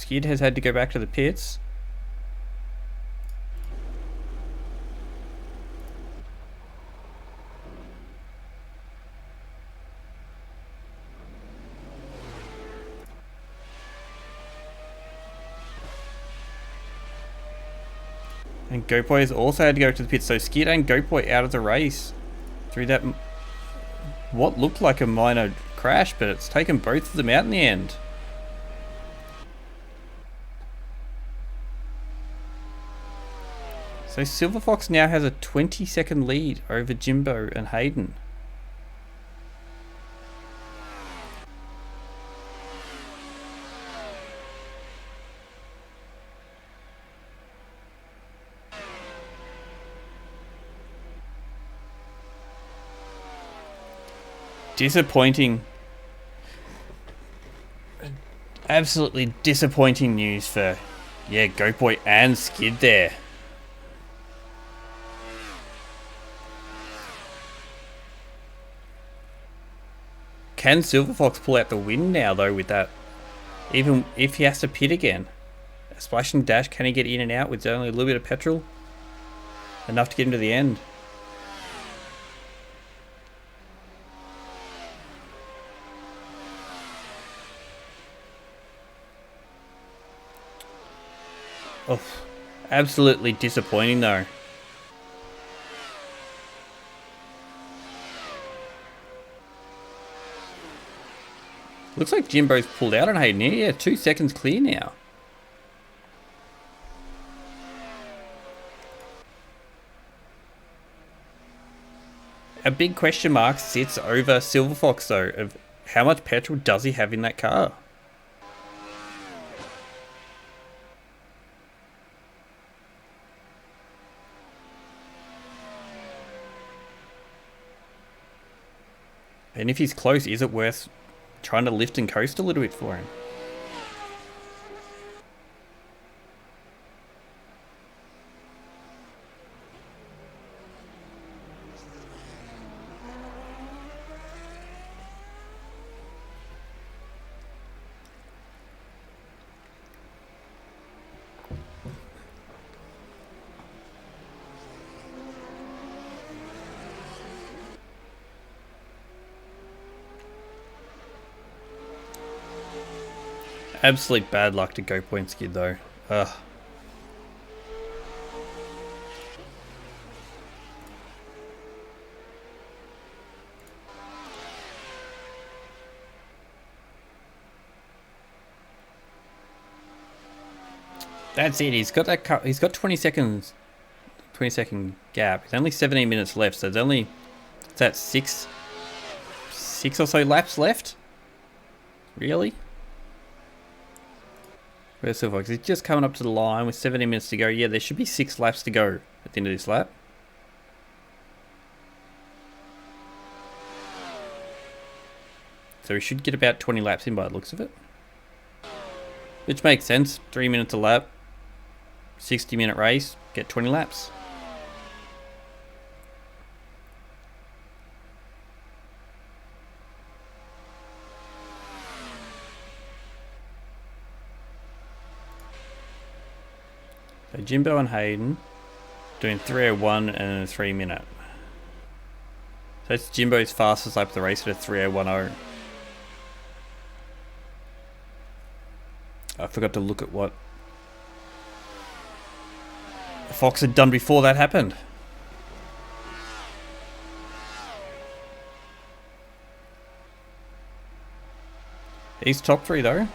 Skid has had to go back to the pits. And Goat Boy has also had to go to the pits, so Skid and Goat Boy out of the race through that what looked like a minor crash, but it's taken both of them out in the end. So Silver Fox now has a 20-second lead over Jimbo and Hayden. Disappointing. Absolutely disappointing news for, yeah, Goat Boy and Skid there. Can Silver Fox pull out the win now, though, with that? Even if he has to pit again. A splash and dash, can he get in and out with only a little bit of petrol? Enough to get him to the end. Oh, absolutely disappointing though. Looks like Jimbo's pulled out on Hayden here. Yeah, 2 seconds clear now. A big question mark sits over Silver Fox though, of how much petrol does he have in that car? And if he's close, is it worth trying to lift and coast a little bit for him? Absolute bad luck to Go Point Skid though. Ugh. That's it. He's got that cut. He's got 20 seconds, 20-second gap. It's only 17 minutes left, so there's only, it's at six or so laps left. Really? Where's Silver Fox? He's just coming up to the line with 17 minutes to go. Yeah, there should be 6 laps to go at the end of this lap. So we should get about 20 laps in by the looks of it. Which makes sense. 3 minutes a lap. 60-minute race. Get 20 laps. So Jimbo and Hayden doing 3:01 and a 3 minute. So that's Jimbo's fastest lap of the race at a 3:01.0. I forgot to look at what Fox had done before that happened. He's top 3 though.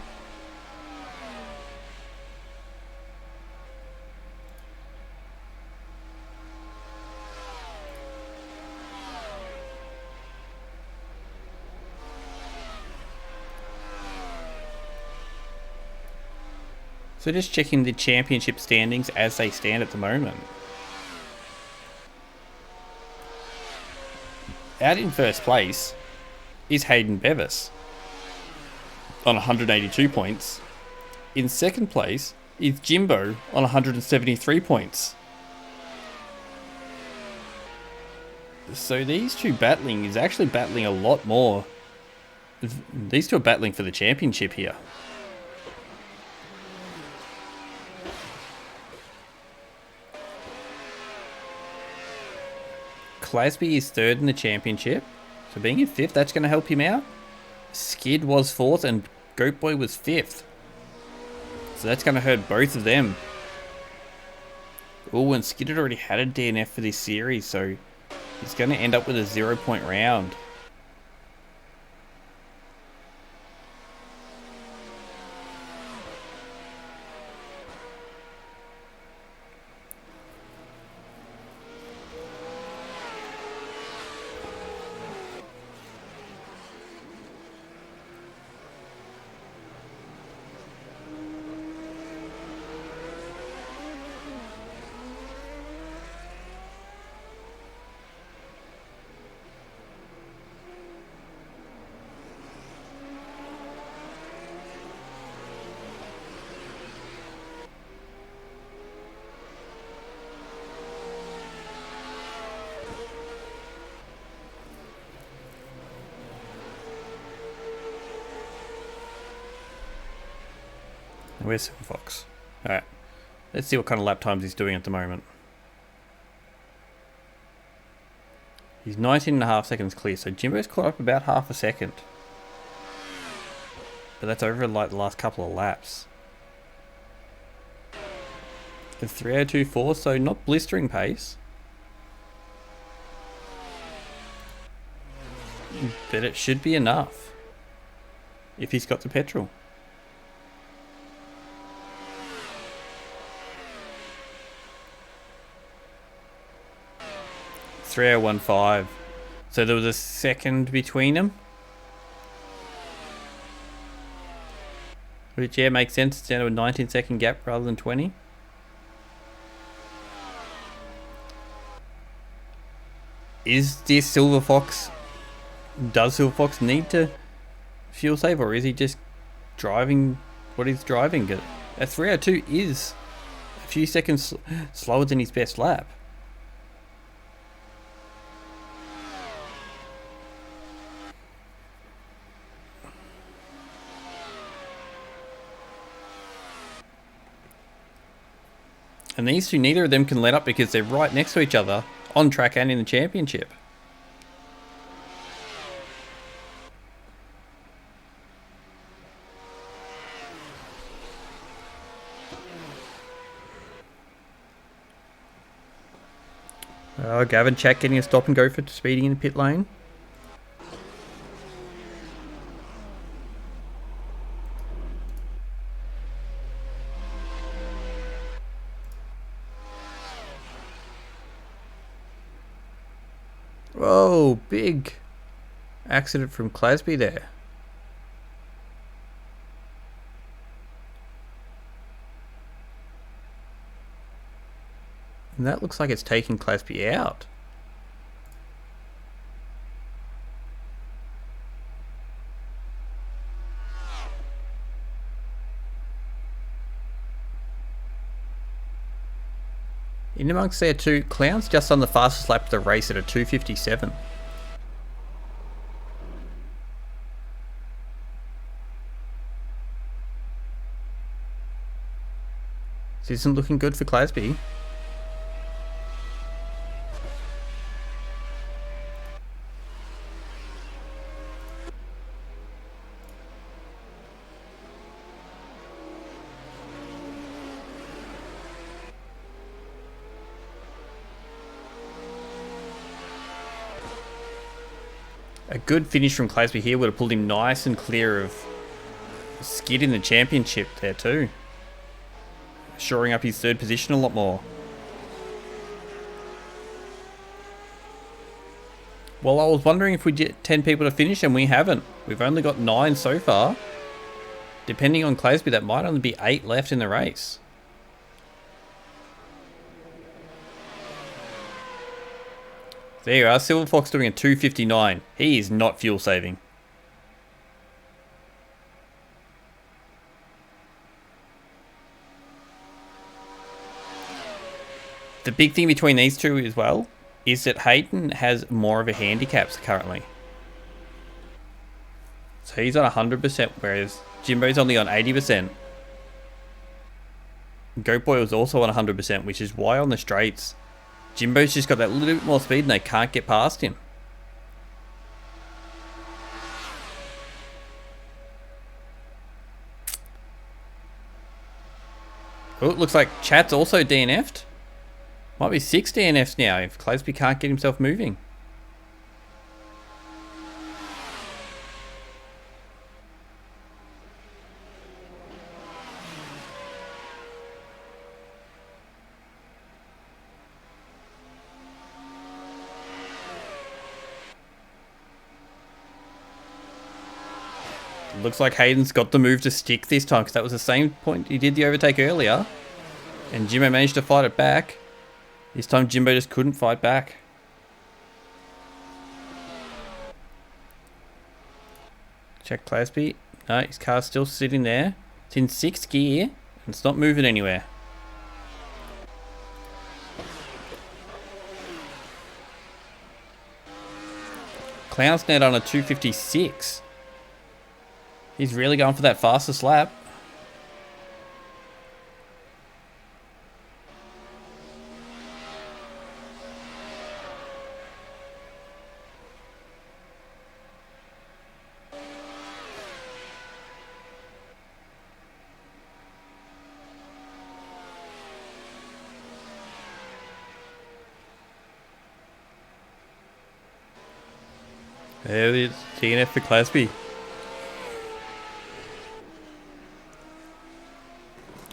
So just checking the championship standings as they stand at the moment. Out in first place is Hayden Bevis on 182 points. In second place is Jimbo on 173 points. So these two battling is actually battling a lot more. These two are battling for the championship here. Clasby is third in the championship. So being in fifth, that's going to help him out. Skid was fourth and Goat Boy was fifth. So that's going to hurt both of them. Oh, and Skid had already had a DNF for this series, so he's going to end up with a 0-point round. Where's Silver Fox? Alright. Let's see what kind of lap times he's doing at the moment. He's 19.5 seconds clear, so Jimbo's caught up about half a second. But that's over like the last couple of laps. It's 3:02.4, so not blistering pace. But it should be enough. If he's got the petrol. 3:01.5. So there was a second between them. Which, yeah, makes sense. It's down to a 19-second gap rather than 20. Is this Silver Fox... Does Silver Fox need to fuel save, or is he just driving what he's driving? A 3:02 is a few seconds slower than his best lap. And these two, neither of them can let up because they're right next to each other on track and in the championship. Gavin Check getting a stop and go for speeding in the pit lane. Whoa, big accident from Clasby there. And that looks like it's taking Clasby out. In amongst there too, Clown's just on the fastest lap of the race at a 2:57. This isn't looking good for Clasby. A good finish from Clasby here would have pulled him nice and clear of Skid in the championship there too. Shoring up his third position a lot more. Well, I was wondering if we'd get 10 people to finish, and we haven't. We've only got 9 so far. Depending on Clasby, that might only be 8 left in the race. There you are, Silver Fox doing a 2:59. He is not fuel saving. The big thing between these two as well is that Hayden has more of a handicap currently. So he's on 100%, whereas Jimbo's only on 80%. Goat Boy was also on 100%, which is why on the straights Jimbo's just got that little bit more speed and they can't get past him. Oh, it looks like Chat's also DNF'd. Might be 6 DNFs now if Clasby can't get himself moving. Looks like Hayden's got the move to stick this time, because that was the same point he did the overtake earlier. And Jimbo managed to fight it back. This time Jimbo just couldn't fight back. Check Clasby. No, his car's still sitting there. It's in 6th gear and it's not moving anywhere. Clown's now on a 256. He's really going for that fastest lap. There it is, DNF for Clasby.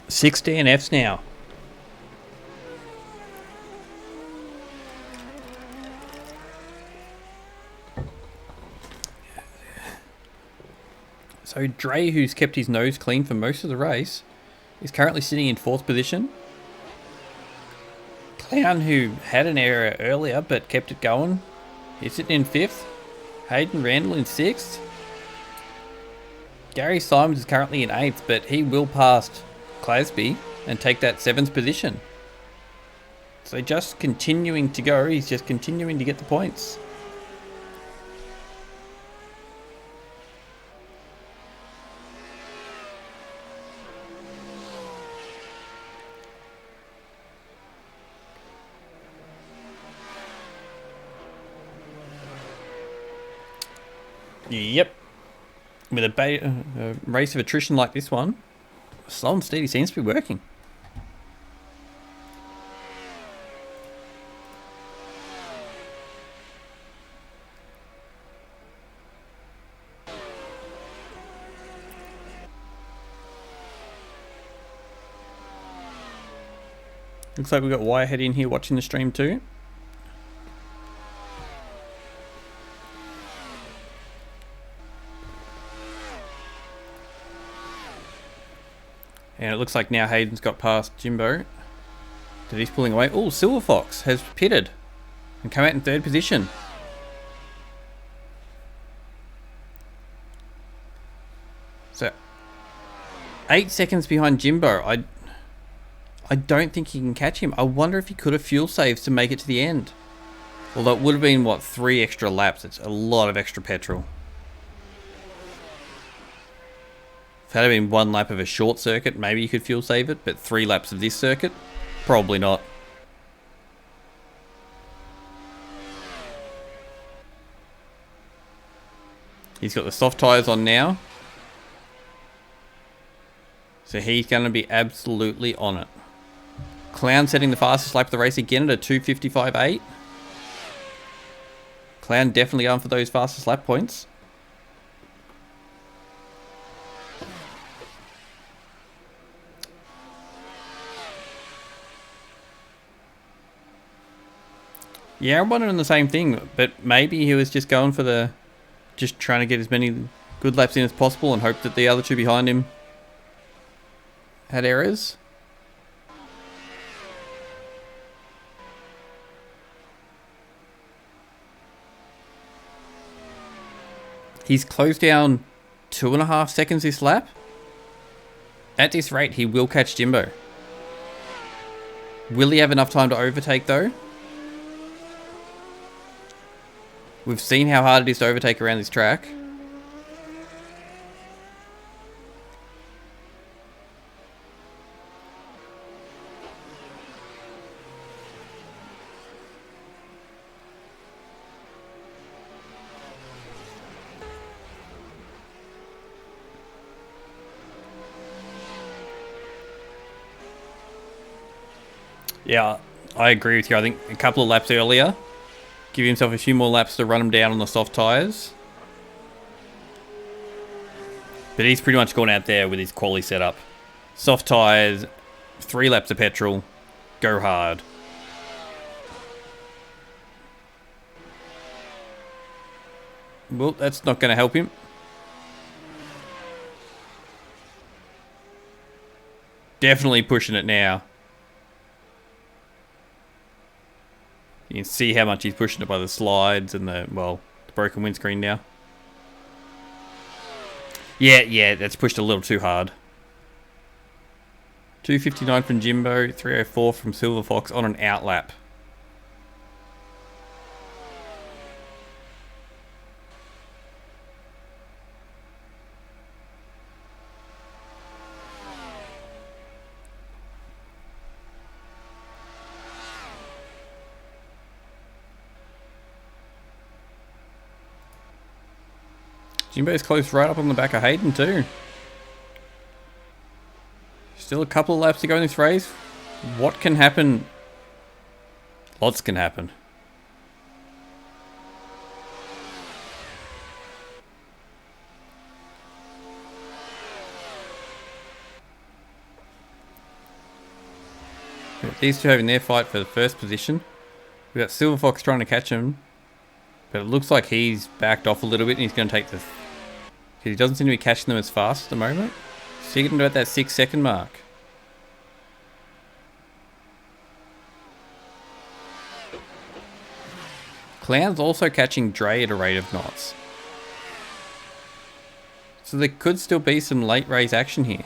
6 DNFs now. So Dre, who's kept his nose clean for most of the race, is currently sitting in 4th position. Clown, who had an error earlier but kept it going, he's sitting in 5th. Hayden Randall in 6th. Gary Simons is currently in 8th, but he will pass Clasby and take that 7th position. So just continuing to go, he's just continuing to get the points. Yep. With a race of attrition like this one, slow and steady seems to be working. Looks like we've got Wirehead in here watching the stream too. And it looks like now Hayden's got past Jimbo. That he's pulling away. Oh, Silver Fox has pitted and come out in 3rd position. So 8 seconds behind Jimbo. I don't think he can catch him. I wonder if he could have fuel saves to make it to the end. Although it would have been, what, 3 extra laps. It's a lot of extra petrol. If it had been 1 lap of a short circuit, maybe you could fuel save it, but 3 laps of this circuit, probably not. He's got the soft tyres on now. So he's going to be absolutely on it. Clown setting the fastest lap of the race again at a 2:55.8. Clown definitely going for those fastest lap points. Yeah, I'm wondering the same thing, but maybe he was just going for just trying to get as many good laps in as possible and hope that the other two behind him had errors. He's closed down 2.5 seconds this lap. At this rate, he will catch Jimbo. Will he have enough time to overtake though? We've seen how hard it is to overtake around this track. Yeah, I agree with you. I think a couple of laps earlier, give himself a few more laps to run him down on the soft tyres. But he's pretty much gone out there with his quali setup. Soft tyres, 3 laps of petrol, go hard. Well, that's not going to help him. Definitely pushing it now. You can see how much he's pushing it by the slides and the broken windscreen now. Yeah, that's pushed a little too hard. 259 from Jimbo, 304 from Silver Fox on an out lap. Jimbo's close right up on the back of Hayden too. Still a couple of laps to go in this race. What can happen? Lots can happen. These two having their fight for the first position. We've got Silver Fox trying to catch him. But it looks like he's backed off a little bit and he's going to take the... Because he doesn't seem to be catching them as fast at the moment. So you're getting about that 6-second mark. Clown's also catching Dre at a rate of knots. So there could still be some late race action here.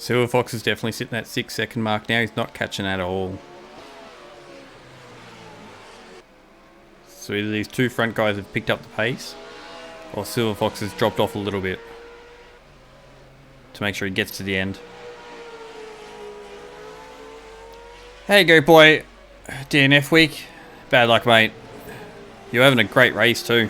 Silver Fox is definitely sitting at 6-second mark now. He's not catching at all. So either these two front guys have picked up the pace, or Silver Fox has dropped off a little bit to make sure he gets to the end. Hey, go boy. DNF week. Bad luck, mate. You're having a great race too.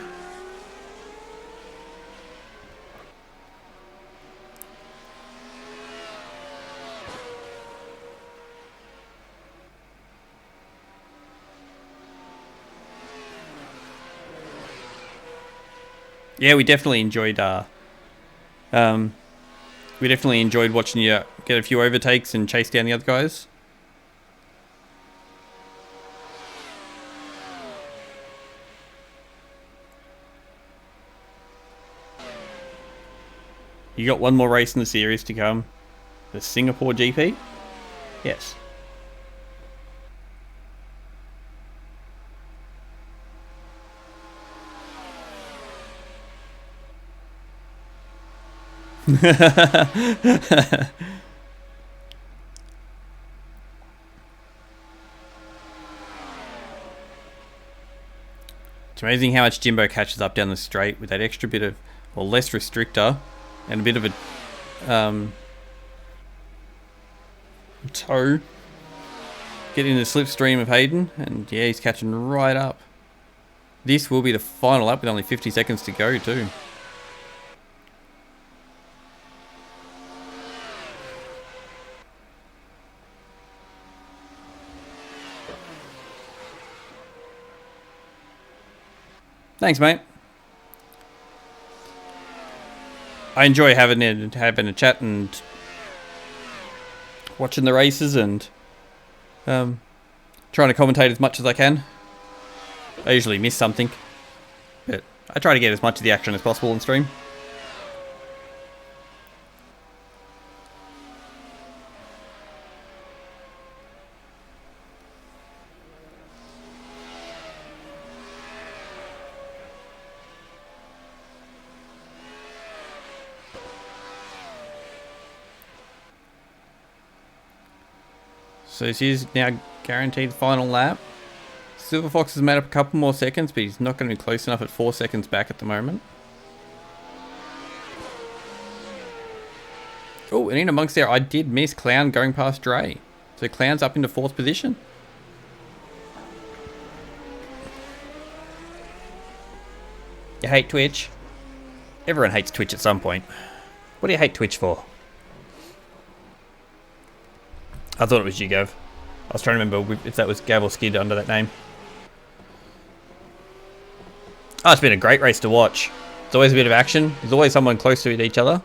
Yeah, we definitely enjoyed watching you get a few overtakes and chase down the other guys. You got one more race in the series to come. The Singapore GP? Yes. It's amazing how much Jimbo catches up down the straight with that extra bit of, or less restrictor, and a bit of a toe. Getting the slipstream of Hayden, and yeah, he's catching right up. This will be the final lap with only 50 seconds to go too. Thanks, mate. I enjoy having a chat and watching the races and trying to commentate as much as I can. I usually miss something, but I try to get as much of the action as possible on stream. So this is now guaranteed final lap. Silver Fox has made up a couple more seconds, but he's not going to be close enough at 4 seconds back at the moment. Oh, and in amongst there, I did miss Clown going past Dre. So Clown's up into 4th position. You hate Twitch? Everyone hates Twitch at some point. What do you hate Twitch for? I thought it was you, Gav. I was trying to remember if that was Gav or Skid under that name. Oh, it's been a great race to watch. There's always a bit of action. There's always someone close to each other.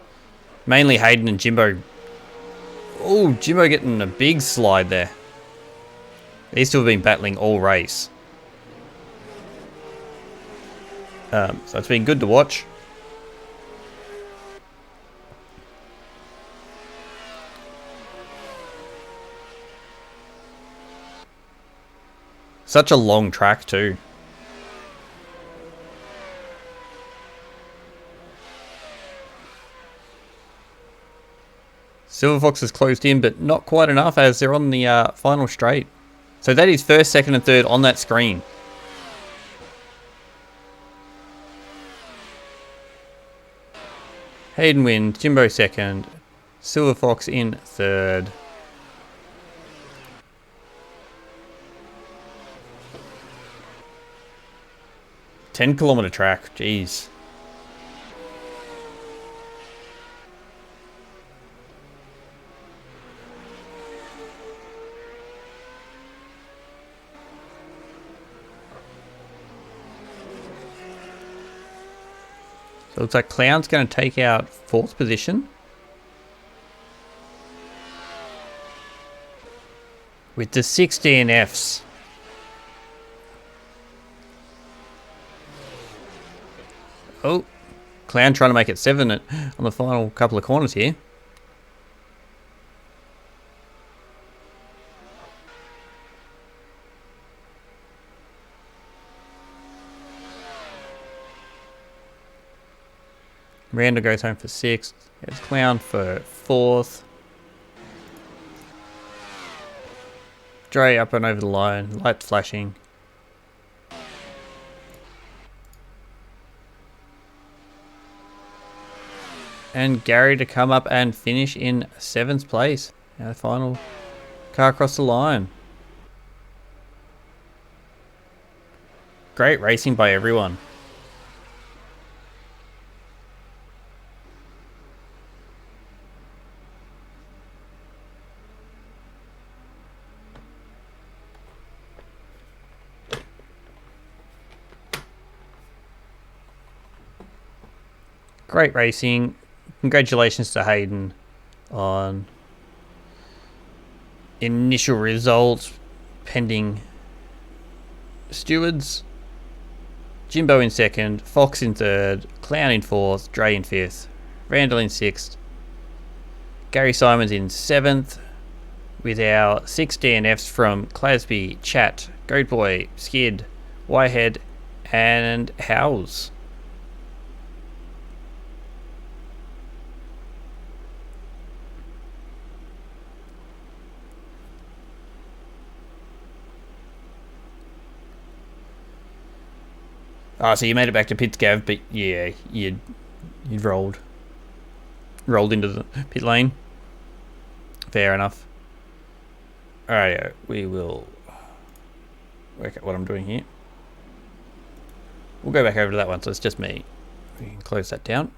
Mainly Hayden and Jimbo. Oh, Jimbo getting a big slide there. These two have been battling all race. So it's been good to watch. Such a long track too. Silver Fox has closed in, but not quite enough as they're on the final straight. So that is 1st, 2nd and 3rd on that screen. Hayden wins, Jimbo 2nd, Silver Fox in 3rd. $10-kilometer track, jeez. So it looks like Clown's going to take out 4th position. With the 6 DNFs. Oh, Clown trying to make it 7 on the final couple of corners here. Randall goes home for 6th. There's Clown for 4th. Dre up and over the line. Lights flashing. And Gary to come up and finish in 7th place. Now the final car across the line. Great racing by everyone. Great racing. Congratulations to Hayden on initial results pending stewards. Jimbo in 2nd, Fox in 3rd, Clown in 4th, Dre in 5th, Randall in 6th, Gary Simons in 7th, with our 6 DNFs from Clasby, Chat, Goatboy, Skid, Whitehead, and Howes. Oh, so you made it back to pits, Gav, but yeah, you'd rolled into the pit lane. Fair enough. Alright, we will work out what I'm doing here. We'll go back over to that one, so it's just me. We can close that down.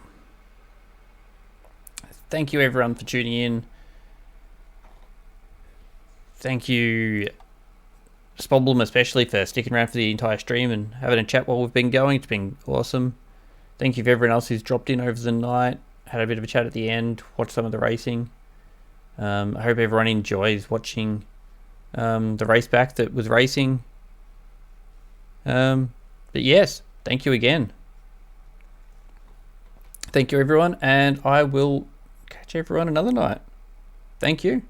Thank you everyone for tuning in. Thank you Spoblem especially for sticking around for the entire stream and having a chat while we've been going. It's been awesome. Thank you for everyone else who's dropped in over the night, had a bit of a chat at the end, watched some of the racing. I hope everyone enjoys watching the race back that was racing. But yes, thank you again. Thank you everyone, and I will catch everyone another night. Thank you.